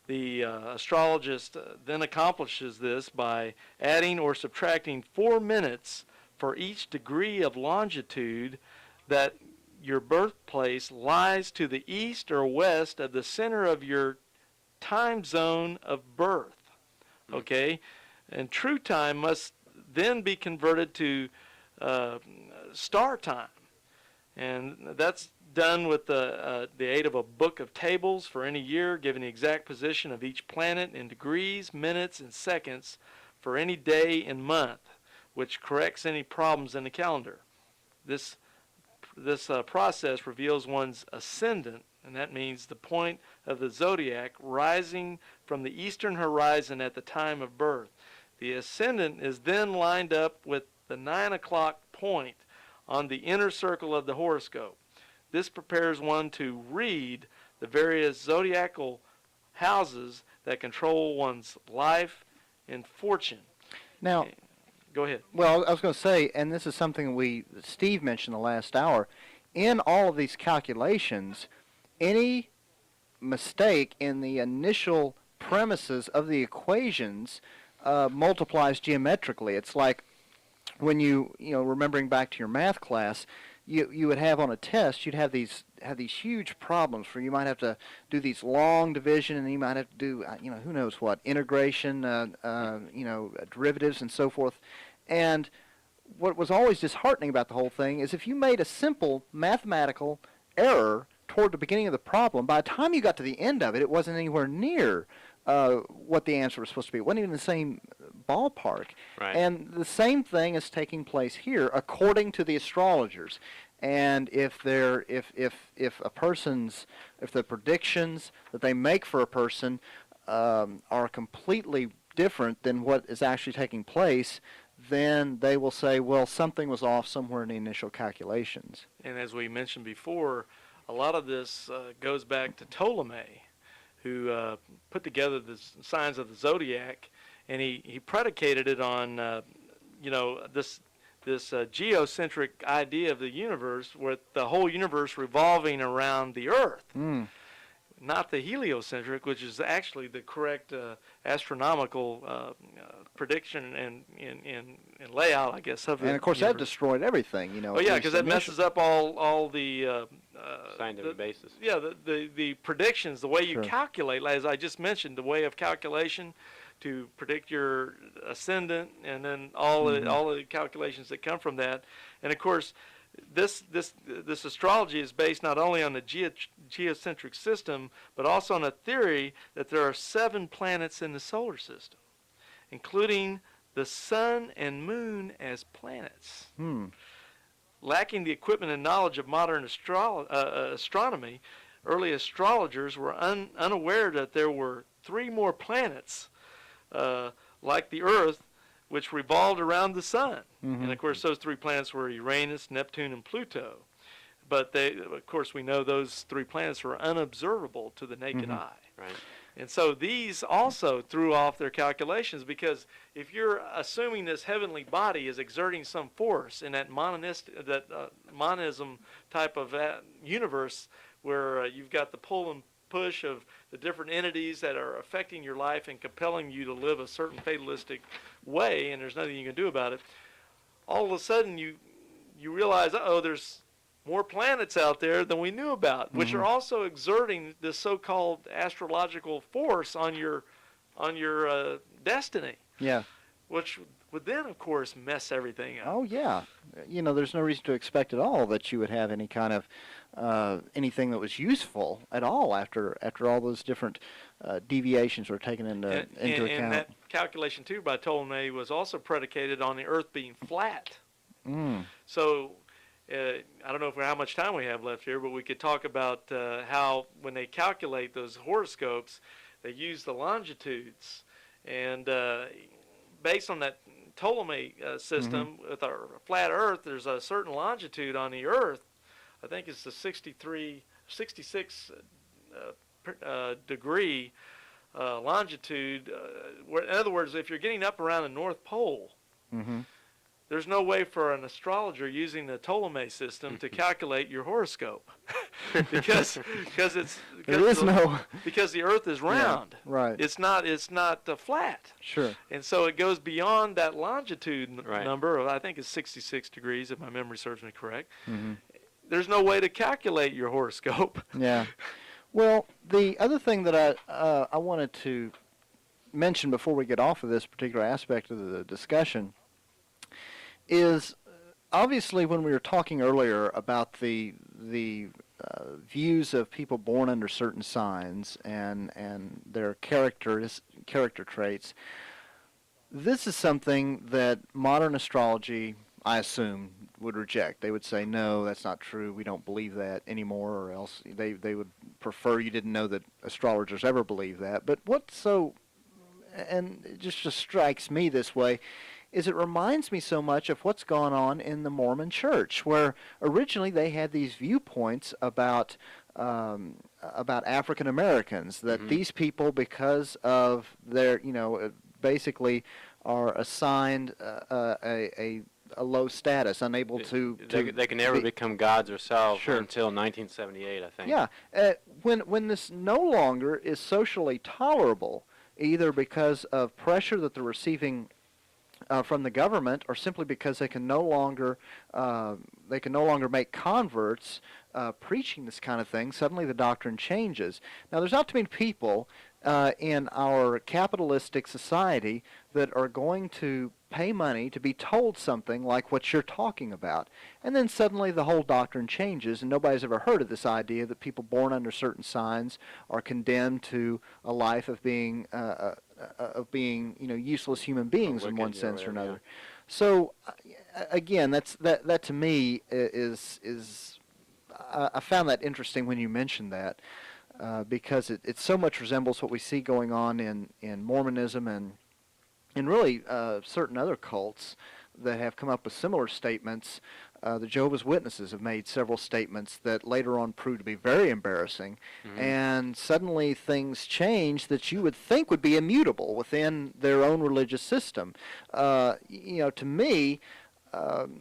The astrologist then accomplishes this by adding or subtracting 4 minutes for each degree of longitude that your birthplace lies to the east or west of the center of your time zone of birth. Okay? And true time must then be converted to star time. And that's done with the aid of a book of tables for any year, giving the exact position of each planet in degrees, minutes, and seconds for any day and month, which corrects any problems in the calendar. This process reveals one's ascendant, and that means the point of the zodiac rising from the eastern horizon at the time of birth. The ascendant is then lined up with the 9 o'clock point on the inner circle of the horoscope. This prepares one to read the various zodiacal houses that control one's life and fortune. Now, go ahead. Well, I was going to say, and this is something Steve mentioned the last hour, in all of these calculations, any mistake in the initial premises of the equations multiplies geometrically. It's like when you remembering back to your math class, you would have on a test, you'd have these huge problems where you might have to do these long division, and you might have to do who knows what, integration, derivatives and so forth. And what was always disheartening about the whole thing is if you made a simple mathematical error toward the beginning of the problem, by the time you got to the end of it, it wasn't anywhere near what the answer was supposed to be. It wasn't even the same ballpark. Right. And the same thing is taking place here, according to the astrologers. And if the predictions that they make for a person are completely different than what is actually taking place, then they will say, well, something was off somewhere in the initial calculations. And as we mentioned before, a lot of this goes back to Ptolemy, who put together the signs of the zodiac, and he predicated it on this geocentric idea of the universe, with the whole universe revolving around the Earth. Not the heliocentric, which is actually the correct astronomical prediction and layout, I guess, of it. And of course, that destroyed everything, Oh yeah, because that messes up all the scientific basis. Yeah, the predictions, the way you calculate, as I just mentioned, the way of calculation to predict your ascendant, and then all the calculations that come from that, and of course. This astrology is based not only on the geocentric system, but also on a theory that there are 7 planets in the solar system, including the sun and moon as planets. Lacking the equipment and knowledge of modern astronomy, early astrologers were unaware that there were 3 more planets like the Earth, which revolved around the sun. And of course, those 3 planets were Uranus, Neptune, and Pluto. But of course, we know those 3 planets were unobservable to the naked eye. Right. And so these also threw off their calculations, because if you're assuming this heavenly body is exerting some force in that monism type of universe, where you've got the pull and push of the different entities that are affecting your life and compelling you to live a certain fatalistic way, and there's nothing you can do about it, all of a sudden you realize, there's more planets out there than we knew about, which are also exerting this so-called astrological force on your on your destiny, Yeah. which would then, of course, mess everything up. Oh, yeah. There's no reason to expect at all that you would have any kind of anything that was useful at all after all those different deviations were taken into account. And that calculation, too, by Ptolemy was also predicated on the Earth being flat. So I don't know how much time we have left here, but we could talk about how when they calculate those horoscopes, they use the longitudes. And based on that Ptolemy system with our flat Earth, there's a certain longitude on the Earth. I think it's the 66 degree longitude. In other words, if you're getting up around the North Pole, there's no way for an astrologer using the Ptolemy system to calculate your horoscope because the Earth is round. Yeah, right. It's not flat. Sure. And so it goes beyond that longitude number of, I think it's 66 degrees if my memory serves me correct. There's no way to calculate your horoscope. Yeah. Well, the other thing that I wanted to mention before we get off of this particular aspect of the discussion is obviously when we were talking earlier about the views of people born under certain signs and their character traits, this is something that modern astrology, I assume, would reject. They would say, no, that's not true. We don't believe that anymore, or else they would prefer you didn't know that astrologers ever believe that. But and it just strikes me this way, is it reminds me so much of what's gone on in the Mormon Church, where originally they had these viewpoints about African Americans, that these people, because of their, basically are assigned a low status, unable to they can never become gods themselves until 1978, I think. Yeah, when this no longer is socially tolerable, either because of pressure that they're receiving from the government, or simply because they can no longer make converts preaching this kind of thing, suddenly the doctrine changes. Now, there's not too many people in our capitalistic society that are going to pay money to be told something like what you're talking about. And then suddenly the whole doctrine changes, and nobody's ever heard of this idea that people born under certain signs are condemned to a life of being useless human beings in one sense or another. So again, that to me is I found that interesting when you mentioned that, because it so much resembles what we see going on in Mormonism and really certain other cults that have come up with similar statements. The Jehovah's Witnesses have made several statements that later on proved to be very embarrassing, and suddenly things change that you would think would be immutable within their own religious system. To me,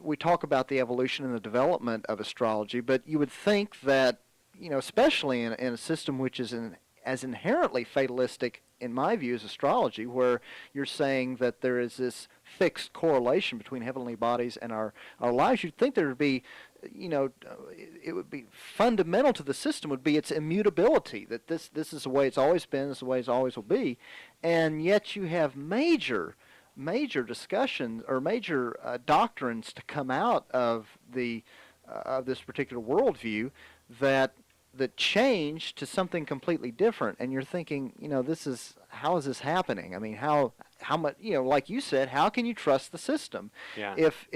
we talk about the evolution and the development of astrology, but you would think that, especially in a system which is as inherently fatalistic, in my view, as astrology, where you're saying that there is this fixed correlation between heavenly bodies and our lives, you'd think there would be, it would be fundamental to the system would be its immutability, that this is the way it's always been, this is the way it always will be, and yet you have major discussions or major doctrines to come out of this particular worldview that change to something completely different, and you're thinking, how is this happening? I mean, how much, like you said, how can you trust the system? Yeah. If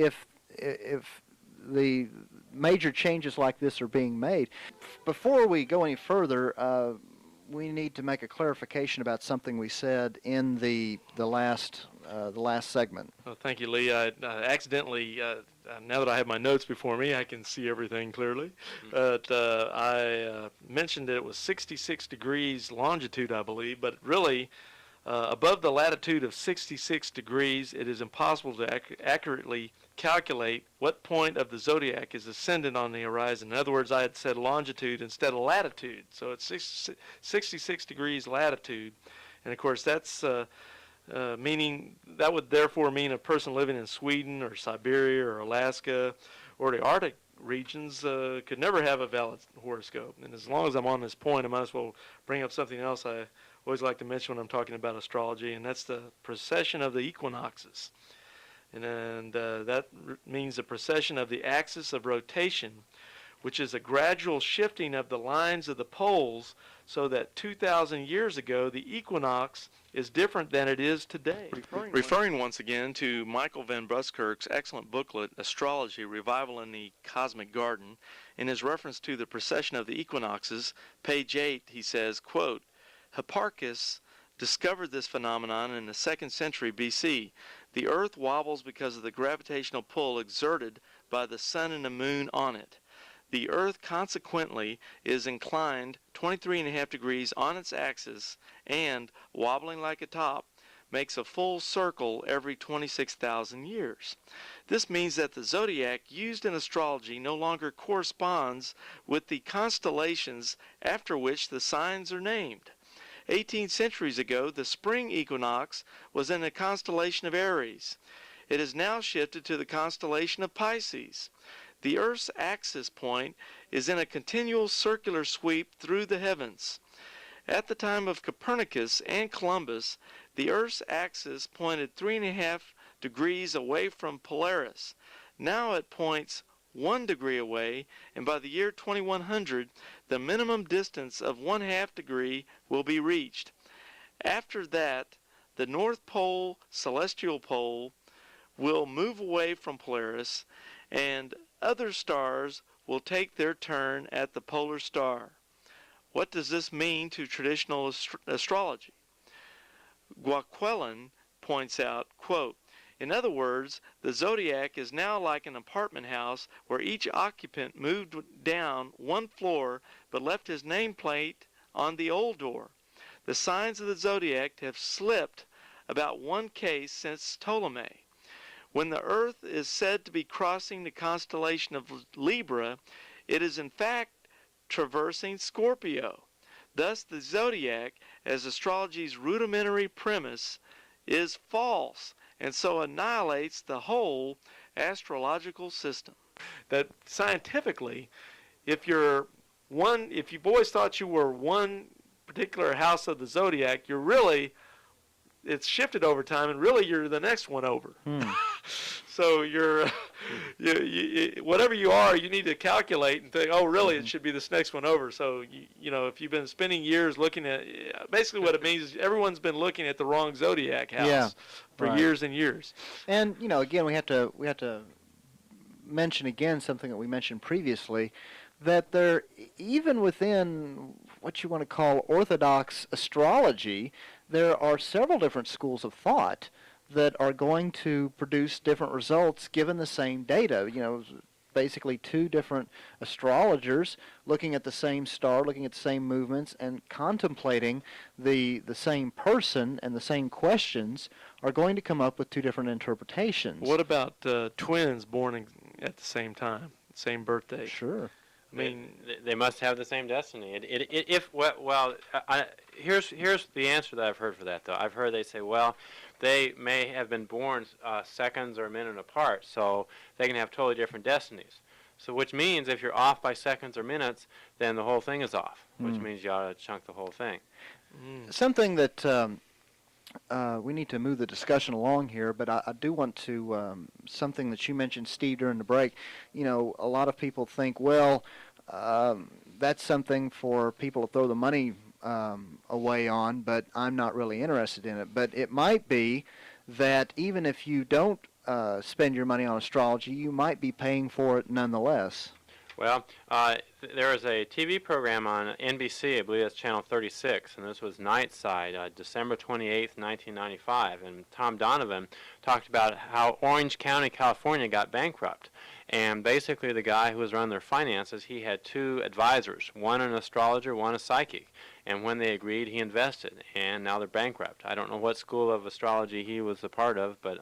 the major changes like this are being made. Before we go any further, we need to make a clarification about something we said in the last segment. Well, thank you, Lee. I accidentally, now that I have my notes before me, I can see everything clearly. But I mentioned that it was 66 degrees longitude, I believe, but really above the latitude of 66 degrees, it is impossible to accurately calculate what point of the zodiac is ascendant on the horizon. In other words, I had said longitude instead of latitude. So it's 66 degrees latitude. And, of course, that's meaning that would therefore mean a person living in Sweden or Siberia or Alaska or the Arctic regions could never have a valid horoscope. And as long as I'm on this point, I might as well bring up something else I always like to mention when I'm talking about astrology, and that's the precession of the equinoxes. And that means the precession of the axis of rotation, which is a gradual shifting of the lines of the poles so that 2,000 years ago the equinox is different than it is today. Referring once again to Michael Van Buskirk's excellent booklet, Astrology, Revival in the Cosmic Garden, in his reference to the precession of the equinoxes, page 8, he says, quote, Hipparchus discovered this phenomenon in the 2nd century BC. The earth wobbles because of the gravitational pull exerted by the sun and the moon on it. The earth consequently is inclined 23.5 degrees on its axis and, wobbling like a top, makes a full circle every 26,000 years. This means that the zodiac used in astrology no longer corresponds with the constellations after which the signs are named. 18 centuries ago, the spring equinox was in the constellation of Aries. It has now shifted to the constellation of Pisces. The Earth's axis point is in a continual circular sweep through the heavens. At the time of Copernicus and Columbus, the Earth's axis pointed 3.5 degrees away from Polaris. Now it points 1 degree away, and by the year 2100, the minimum distance of 1/2 degree will be reached. After that, the North Pole, celestial pole, will move away from Polaris, and other stars will take their turn at the polar star. What does this mean to traditional astrology? Guaquelin points out, quote, in other words, the zodiac is now like an apartment house where each occupant moved down 1 floor but left his nameplate on the old door. The signs of the zodiac have slipped about 1 case since Ptolemy. When the Earth is said to be crossing the constellation of Libra, it is in fact traversing Scorpio. Thus, the zodiac, as astrology's rudimentary premise, is false, and so annihilates the whole astrological system. That scientifically, if you always thought you were one particular house of the zodiac, you're really, it's shifted over time, and really you're the next one over. So you're, whatever you are, you need to calculate and think, oh, really, it should be this next one over. So, if you've been spending years looking at, basically what it means is everyone's been looking at the wrong zodiac house for years and years. And, again, we have to mention again something that we mentioned previously, that there, even within what you want to call orthodox astrology, there are several different schools of thought that are going to produce different results given the same data. Basically 2 different astrologers looking at the same star, looking at the same movements, and contemplating the same person and the same questions are going to come up with 2 different interpretations. What about twins born at the same time, same birthday? Sure. I mean, they must have the same destiny. Here's the answer that I've heard for that, though. I've heard they say, well, they may have been born seconds or minutes apart, so they can have totally different destinies. So which means if you're off by seconds or minutes, then the whole thing is off, which means you ought to chunk the whole thing. Something that we need to move the discussion along here, but I do want to, something that you mentioned, Steve, during the break. A lot of people think, well, that's something for people to throw the money away on, but I'm not really interested in it. But it might be that even if you don't spend your money on astrology, you might be paying for it nonetheless. Well, there was a TV program on NBC, I believe that's Channel 36, and this was Nightside, December 28th, 1995, and Tom Donovan talked about how Orange County, California got bankrupt. And basically the guy who was running their finances, he had 2 advisors, one an astrologer, one a psychic. And when they agreed, he invested, and now they're bankrupt. I don't know what school of astrology he was a part of, but,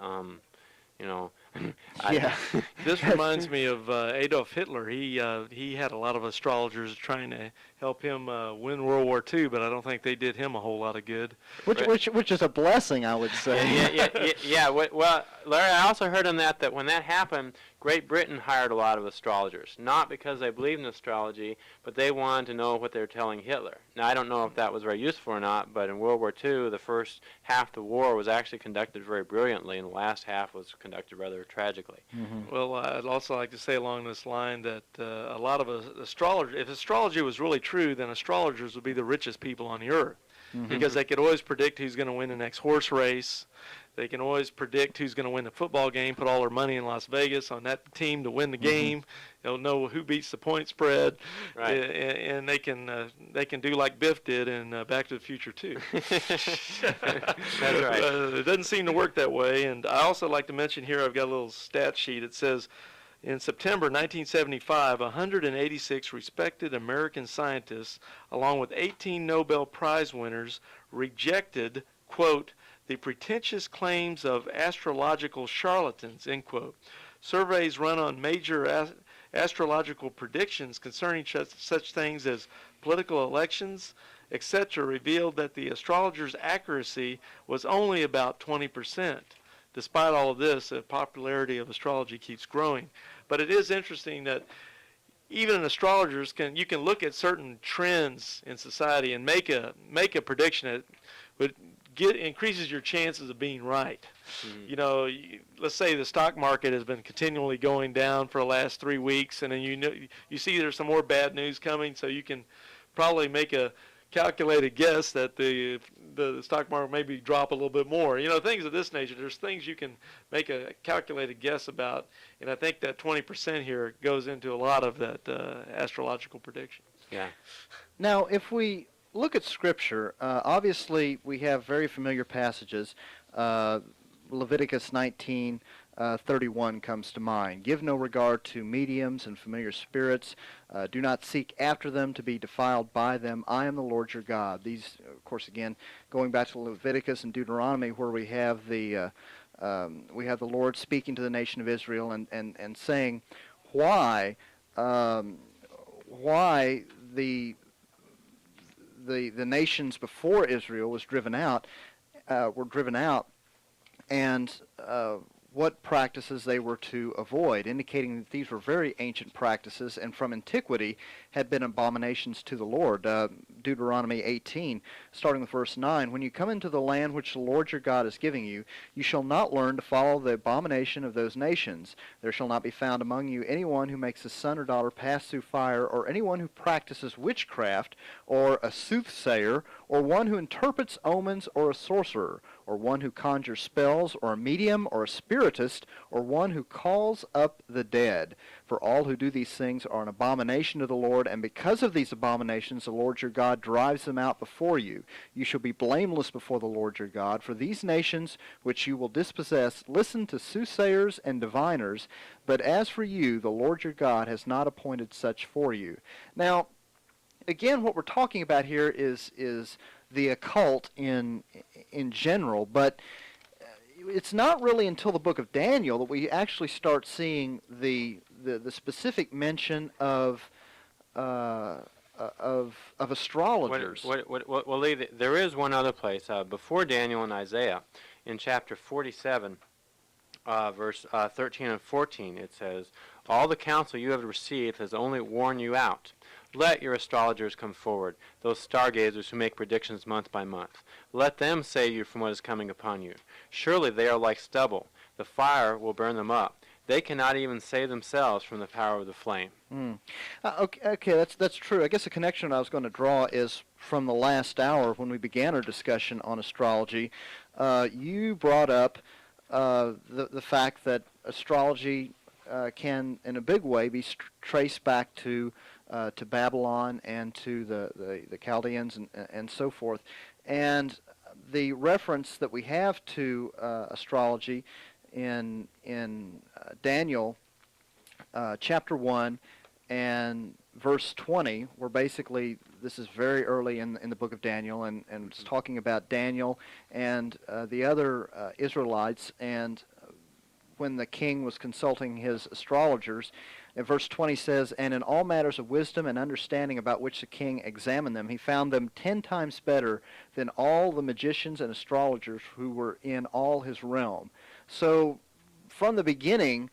This reminds me of Adolf Hitler. He had a lot of astrologers trying to help him win World War II, but I don't think they did him a whole lot of good. Which is a blessing, I would say. Yeah. Well, Larry, I also heard on that when that happened, Great Britain hired a lot of astrologers, not because they believed in astrology, but they wanted to know what they were telling Hitler. Now, I don't know if that was very useful or not, but in World War II, the first half of the war was actually conducted very brilliantly, and the last half was conducted rather tragically. Well, I'd also like to say along this line that a lot of astrologers, if astrology was really true, then astrologers would be the richest people on the earth, because they could always predict who's going to win the next horse race. They can always predict who's going to win the football game, put all their money in Las Vegas on that team to win the game. They'll know who beats the point spread, Right. and they can do like Biff did in Back to the Future too. That's right. It doesn't seem to work that way. And I also like to mention here, I've got a little stat sheet. It says, in September 1975, 186 respected American scientists, along with 18 Nobel Prize winners, rejected, quote, the pretentious claims of astrological charlatans, end quote. Surveys run on major astrological predictions concerning such things as political elections, etc., revealed that the astrologers' accuracy was only about 20%. Despite all of this, the popularity of astrology keeps growing. But it is interesting that even astrologers you can look at certain trends in society and make a prediction that would increases your chances of being right. You know, let's say the stock market has been continually going down for the last 3 weeks, and then you see there's some more bad news coming, so you can probably make a calculated guess that the stock market maybe drop a little bit more. You know, things of this nature. There's things you can make a calculated guess about, and I think that 20% here goes into a lot of that astrological prediction. Yeah. Now, if we look at Scripture, obviously we have very familiar passages. Leviticus 19:31 comes to mind. Give no regard to mediums and familiar spirits. Do not seek after them to be defiled by them. I am the Lord your God. These, of course, again, going back to Leviticus and Deuteronomy, where we have the Lord speaking to the nation of Israel and saying why the nations before Israel was driven out, and what practices they were to avoid, indicating that these were very ancient practices and from antiquity had been abominations to the Lord. Deuteronomy 18, starting with verse 9, when you come into the land which the Lord your God is giving you, you shall not learn to follow the abomination of those nations. There shall not be found among you anyone who makes his son or daughter pass through fire, or anyone who practices witchcraft, or a soothsayer, or one who interprets omens, or a sorcerer, or one who conjures spells, or a medium, or a spiritist, or one who calls up the dead. For all who do these things are an abomination to the Lord, and because of these abominations the Lord your God drives them out before you. You shall be blameless before the Lord your God, for these nations which you will dispossess listen to soothsayers and diviners, but as for you, the Lord your God has not appointed such for you. Now, again, what we're talking about here is the occult in general, but it's not really until the book of Daniel that we actually start seeing the specific mention of astrologers. Well, Lee, there is one other place before Daniel and Isaiah, in chapter 47, verse 13 and 14. It says, "All the counsel you have received has only worn you out. Let your astrologers come forward, those stargazers who make predictions month by month. Let them say you from what is coming upon you. Surely they are like stubble. The fire will burn them up. They cannot even save themselves from the power of the flame." Okay, that's true. I guess the connection I was going to draw is from the last hour when we began our discussion on astrology. You brought up the fact that astrology can, in a big way, be traced back to Babylon and to the Chaldeans and so forth. And the reference that we have to astrology in Daniel chapter 1 and verse 20, where basically this is very early in the book of Daniel, and it's talking about Daniel and the other Israelites, and when the king was consulting his astrologers. And verse 20 says, "And in all matters of wisdom and understanding about which the king examined them, he found them 10 times better than all the magicians and astrologers who were in all his realm." So from the beginning,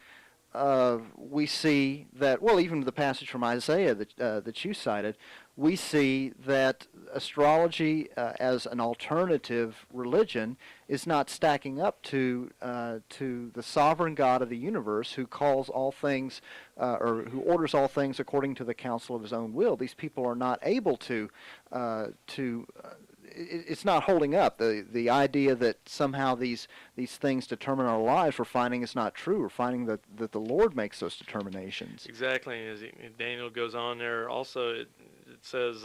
we see that, well, even the passage from Isaiah that you cited, we see that astrology as an alternative religion is not stacking up to the sovereign God of the universe, who calls all things or who orders all things according to the counsel of his own will. These people are not able to it's not holding up. The idea that somehow these things determine our lives, we're finding is not true. We're finding that the Lord makes those determinations. Exactly. As Daniel goes on there, also it says,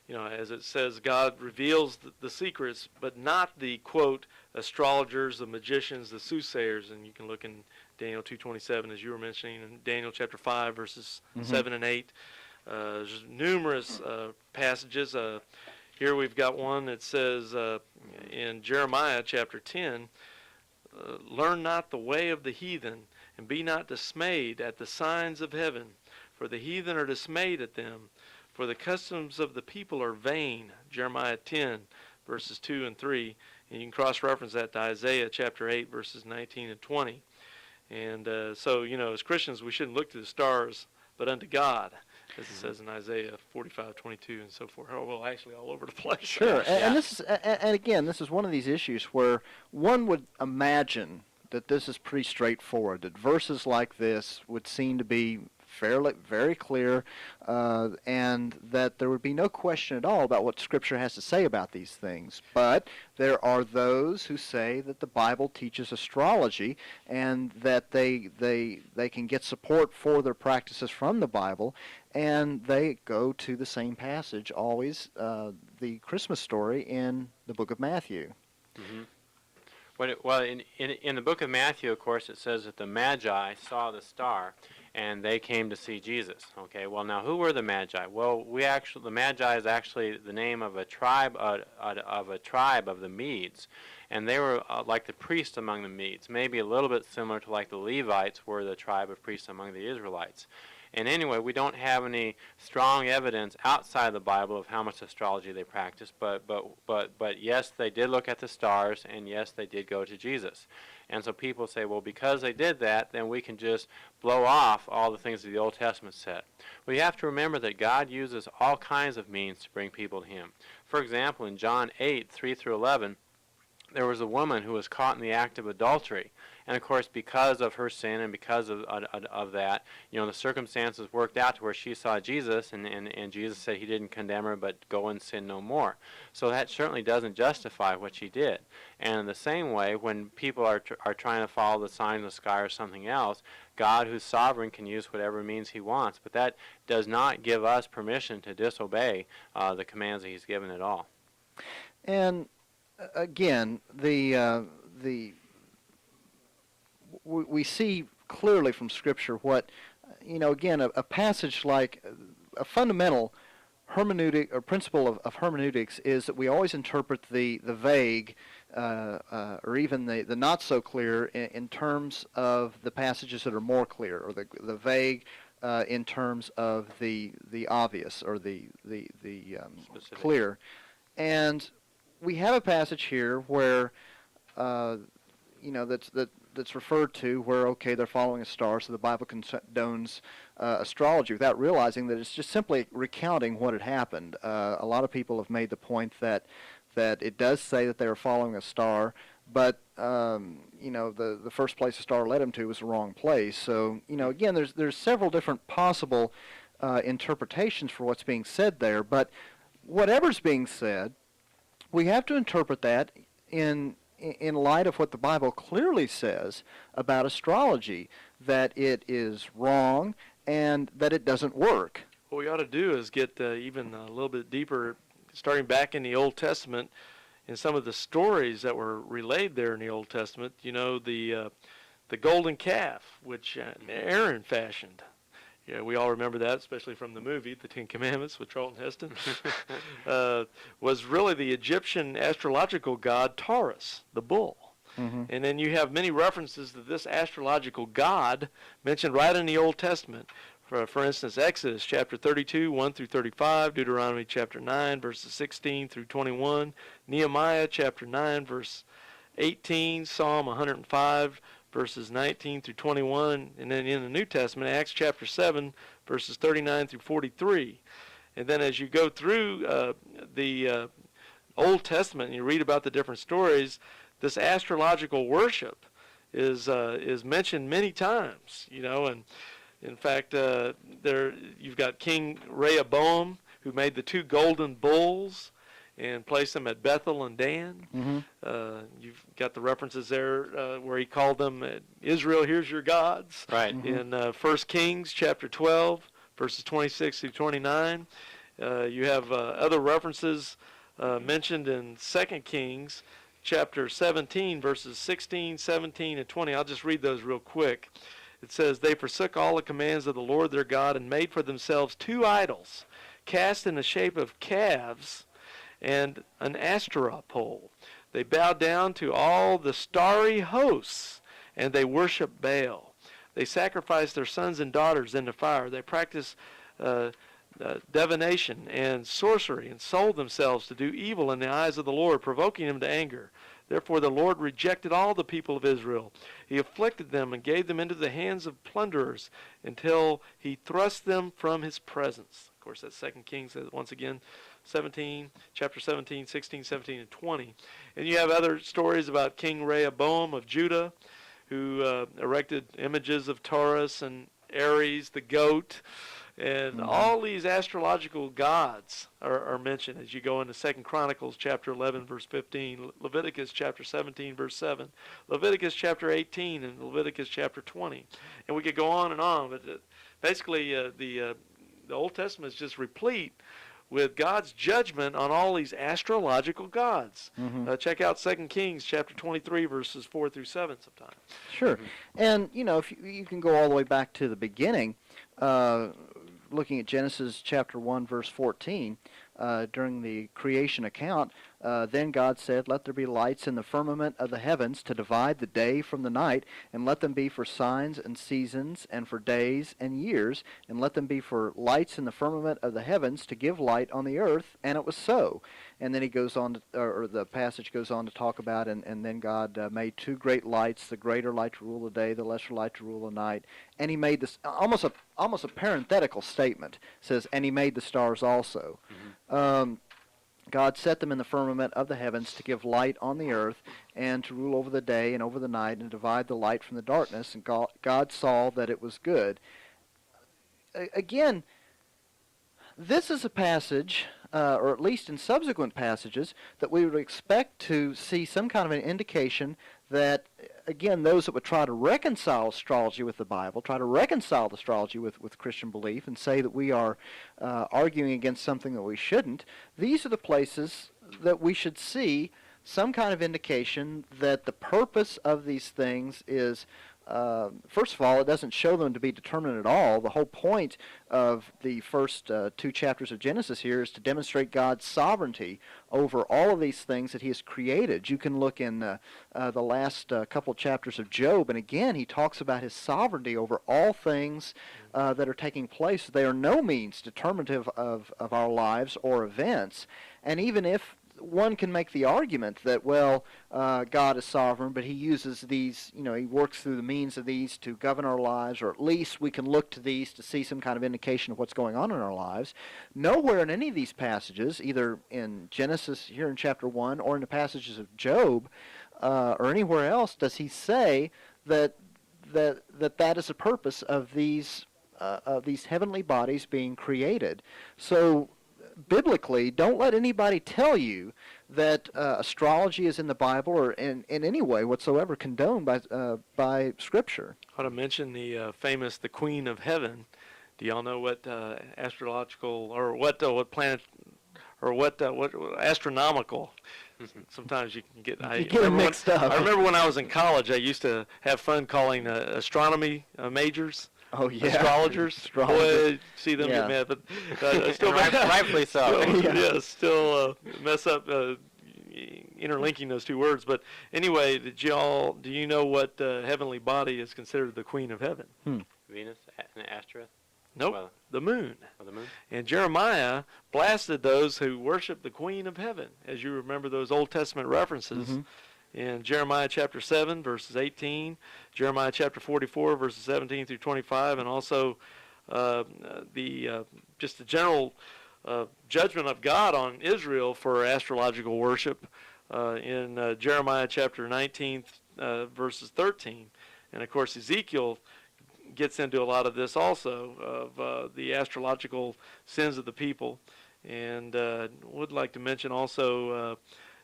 as it says, God reveals the secrets, but not the, quote, astrologers, the magicians, the soothsayers. And you can look in Daniel 2:27, as you were mentioning, and Daniel chapter 5, verses 7 and 8. There's numerous passages. Here we've got one that says in Jeremiah chapter 10, learn not the way of the heathen, and be not dismayed at the signs of heaven, for the heathen are dismayed at them, for the customs of the people are vain. Jeremiah 10, verses 2 and 3. And you can cross-reference that to Isaiah chapter 8, verses 19 and 20. And so, as Christians, we shouldn't look to the stars, but unto God, as it says in Isaiah 45:22 and so forth. Oh, well, actually all over the place. Sure, and this is, and again, this is one of these issues where one would imagine that this is pretty straightforward, that verses like this would seem to be very clear, and that there would be no question at all about what Scripture has to say about these things. But there are those who say that the Bible teaches astrology, and that they can get support for their practices from the Bible, and they go to the same passage always, the Christmas story in the book of Matthew. Mm-hmm. Well, in the book of Matthew, of course, it says that the Magi saw the star, and they came to see Jesus. Okay, well, now who were the Magi? Well, the Magi is actually the name of a tribe of the Medes, and they were like the priests among the Medes, maybe a little bit similar to like the Levites were the tribe of priests among the Israelites. And anyway, we don't have any strong evidence outside the Bible of how much astrology they practiced, but yes, they did look at the stars, and yes, they did go to Jesus. And so people say, well, because they did that, then we can just blow off all the things that the Old Testament said. Well, you have to remember that God uses all kinds of means to bring people to Him. For example, in John 8:3-11, there was a woman who was caught in the act of adultery. And of course, because of her sin and because of that, the circumstances worked out to where she saw Jesus, and Jesus said He didn't condemn her, but go and sin no more. So that certainly doesn't justify what she did. And in the same way, when people are trying to follow the sign in the sky or something else, God, who's sovereign, can use whatever means He wants. But that does not give us permission to disobey the commands that He's given at all. And again, we see clearly from Scripture what, again, a passage like a fundamental hermeneutic or principle of hermeneutics is that we always interpret the vague or even the not so clear in terms of the passages that are more clear, or the vague in terms of the obvious or the clear. And we have a passage here where that's referred to where, okay, they're following a star, so the Bible condones astrology without realizing that it's just simply recounting what had happened. A lot of people have made the point that it does say that they were following a star, but the first place the star led them to was the wrong place. So again, there's several different possible interpretations for what's being said there. But whatever's being said, we have to interpret that in light of what the Bible clearly says about astrology, that it is wrong and that it doesn't work. What we ought to do is get even a little bit deeper, starting back in the Old Testament, in some of the stories that were relayed there in the Old Testament. The golden calf, which Aaron fashioned. Yeah, we all remember that, especially from the movie, The Ten Commandments with Charlton Heston, was really the Egyptian astrological god Taurus, the bull. Mm-hmm. And then you have many references to this astrological god mentioned right in the Old Testament. For instance, Exodus chapter 32, 1-35, Deuteronomy chapter 9, verses 16-21, Nehemiah chapter 9, verse 18, Psalm 105, verses 19 through 21, and then in the New Testament, Acts chapter 7, verses 39 through 43. And then as you go through the Old Testament and you read about the different stories, this astrological worship is mentioned many times, and in fact, there you've got King Rehoboam, who made the 2 golden bulls and placed them at Bethel and Dan. Mm-hmm. You've got the references there where he called them, Israel, here's your gods. Right. In 1 Kings chapter 12, verses 26 through 29. You have other references mentioned in 2 Kings chapter 17, verses 16, 17, and 20. I'll just read those real quick. It says, "They forsook all the commands of the Lord their God and made for themselves 2 idols, cast in the shape of calves and an Asherah pole. They bowed down to all the starry hosts, and they worshiped Baal. They sacrificed their sons and daughters in the fire. They practiced divination and sorcery, and sold themselves to do evil in the eyes of the Lord, provoking him to anger. Therefore the Lord rejected all the people of Israel. He afflicted them and gave them into the hands of plunderers until he thrust them from his presence." Of course, that's 2 Kings, once again, chapter 17, 16, 17, and 20. And you have other stories about King Rehoboam of Judah, who erected images of Taurus and Aries, the goat. And all these astrological gods are mentioned as you go into 2 Chronicles chapter 11, verse 15, Leviticus chapter 17, verse 7, Leviticus chapter 18, and Leviticus chapter 20. And we could go on, but basically the Old Testament is just replete with God's judgment on all these astrological gods. Check out 2 Kings chapter 23, verses 4 through 7 sometime. Sure. And, if you can go all the way back to the beginning, looking at Genesis chapter 1, verse 14, during the creation account, then God said, "Let there be lights in the firmament of the heavens to divide the day from the night, and let them be for signs and seasons, and for days and years, and let them be for lights in the firmament of the heavens to give light on the earth." And it was so. And then he goes on, or the passage goes on to talk about, and then God made 2 great lights, the greater light to rule the day, the lesser light to rule the night. And he made this almost a parenthetical statement. It says, "And he made the stars also." God set them in the firmament of the heavens to give light on the earth and to rule over the day and over the night and divide the light from the darkness. And God saw that it was good. Again, this is a passage, or at least in subsequent passages, that we would expect to see some kind of an indication that, again, those that would try to reconcile astrology with the Bible, try to reconcile astrology with Christian belief and say that we are arguing against something that we shouldn't, these are the places that we should see some kind of indication that the purpose of these things is, first of all, it doesn't show them to be determinate at all. The whole point of the first 2 chapters of Genesis here is to demonstrate God's sovereignty over all of these things that he has created. You can look in the last couple chapters of Job, and again, he talks about his sovereignty over all things that are taking place. They are no means determinative of our lives or events. And even if one can make the argument that, well, God is sovereign, but he uses these, he works through the means of these to govern our lives, or at least we can look to these to see some kind of indication of what's going on in our lives. Nowhere in any of these passages, either in Genesis here in chapter 1 or in the passages of Job or anywhere else, does he say that is the purpose of these heavenly bodies being created. So biblically, don't let anybody tell you that astrology is in the Bible or in any way whatsoever condoned by Scripture. I want to mention the famous the Queen of Heaven. Do y'all know what astrological or what planet or what astronomical? Sometimes you can get them mixed up. I remember when I was in college, I used to have fun calling astronomy majors. Oh yeah, astrologers. Boy, see them get mad, but still rightfully so. Still mess up interlinking those 2 words. But anyway, do you know what heavenly body is considered the Queen of Heaven? Venus and Asteroth? Nope, Well, the moon. Oh, the moon. And Jeremiah blasted those who worship the Queen of Heaven, as you remember those Old Testament references in Jeremiah chapter 7, verses 18, Jeremiah chapter 44, verses 17 through 25, and also just the general judgment of God on Israel for astrological worship in Jeremiah chapter 19, verses 13. And of course, Ezekiel gets into a lot of this also, of the astrological sins of the people. And would like to mention also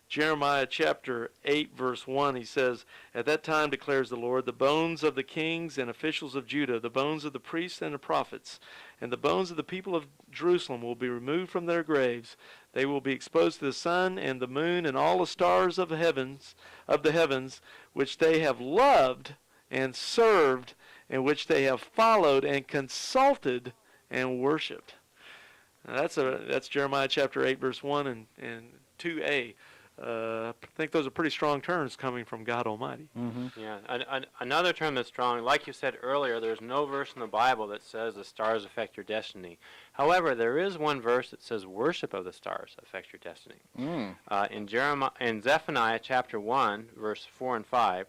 Jeremiah chapter 8, verse 1. He says, "At that time, declares the Lord, the bones of the kings and officials of Judah, the bones of the priests and the prophets, and the bones of the people of Jerusalem will be removed from their graves. They will be exposed to the sun and the moon and all the stars of the heavens, which they have loved and served, and which they have followed and consulted and worshipped." Now that's Jeremiah chapter 8, verse 1 and 2a. I think those are pretty strong terms coming from God Almighty. Mm-hmm. Yeah, another term that's strong, like you said earlier, there's no verse in the Bible that says the stars affect your destiny. However, there is one verse that says worship of the stars affects your destiny. In Zephaniah chapter 1, verse 4 and 5,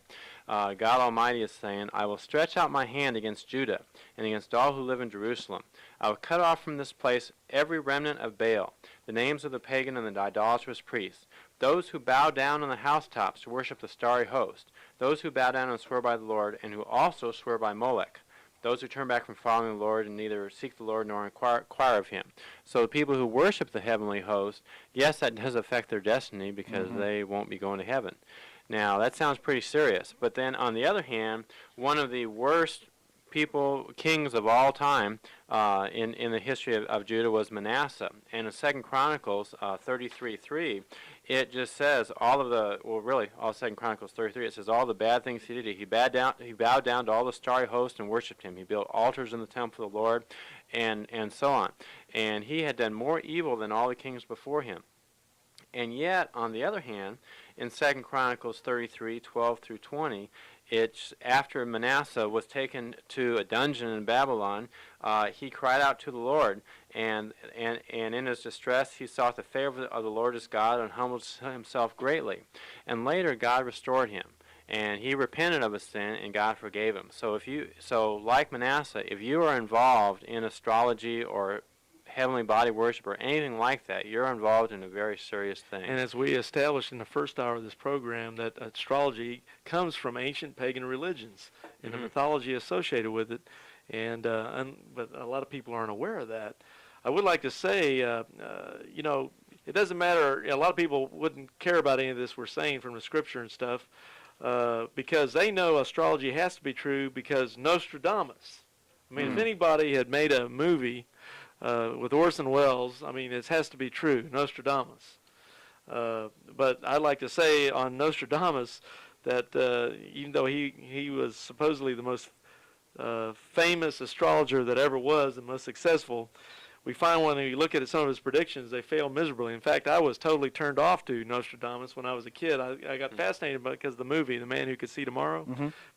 God Almighty is saying, "I will stretch out my hand against Judah and against all who live in Jerusalem. I will cut off from this place every remnant of Baal, the names of the pagan and the idolatrous priests, those who bow down on the housetops to worship the starry host, those who bow down and swear by the Lord, and who also swear by Molech, those who turn back from following the Lord and neither seek the Lord nor inquire of him." So the people who worship the heavenly host, yes, that does affect their destiny because they won't be going to heaven. Now, that sounds pretty serious. But then, on the other hand, one of the worst kings of all time in the history of Judah was Manasseh. And in 2 Chronicles 33:3, it just says all 2 Chronicles 33, it says all the bad things he did. He bowed down to all the starry host and worshipped him. He built altars in the temple of the Lord, and so on. And he had done more evil than all the kings before him. And yet, on the other hand, in 2 Chronicles 33:12 through 20, it's after Manasseh was taken to a dungeon in Babylon, he cried out to the Lord, and in his distress he sought the favor of the Lord his God and humbled himself greatly. And later God restored him, and he repented of his sin, and God forgave him. So like Manasseh, if you are involved in astrology or heavenly body worship or anything like that, you're involved in a very serious thing. And as we established in the first hour of this program, that astrology comes from ancient pagan religions and the mythology associated with it, but a lot of people aren't aware of that. I would like to say, it doesn't matter. A lot of people wouldn't care about any of this we're saying from the Scripture and stuff because they know astrology has to be true because Nostradamus. I mean, if anybody had made a movie with Orson Welles, I mean, it has to be true, Nostradamus. But I'd like to say on Nostradamus that even though he was supposedly the most famous astrologer that ever was and most successful, we find when you look at some of his predictions, they fail miserably. In fact, I was totally turned off to Nostradamus when I was a kid. I got fascinated because of the movie, The Man Who Could See Tomorrow.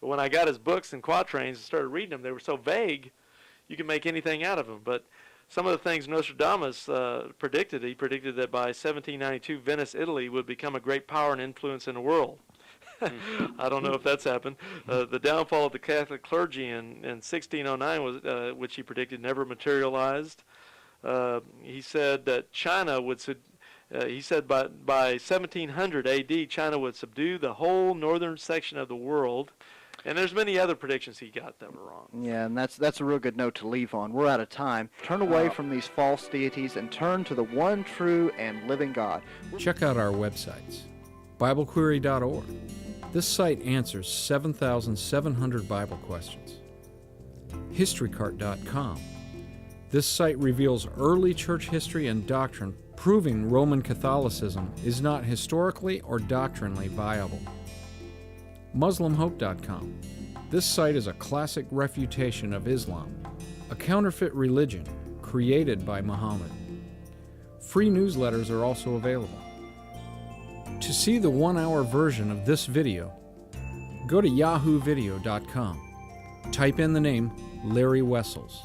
But when I got his books and quatrains and started reading them, they were so vague, you could make anything out of them. But some of the things Nostradamus predicted, he predicted that by 1792, Venice, Italy would become a great power and influence in the world. I don't know if that's happened. The downfall of the Catholic clergy in 1609, was, which he predicted, never materialized. He said that China would, he said by 1700 AD, China would subdue the whole northern section of the world. And there's many other predictions he got that were wrong. Yeah, and that's a real good note to leave on. We're out of time. Turn away from these false deities and turn to the one true and living God. Check out our websites. BibleQuery.org. This site answers 7,700 Bible questions. HistoryCart.com. This site reveals early church history and doctrine, proving Roman Catholicism is not historically or doctrinally viable. MuslimHope.com. This site is a classic refutation of Islam, a counterfeit religion created by Muhammad. Free newsletters are also available. To see the 1-hour version of this video, go to yahoovideo.com. Type in the name Larry Wessels.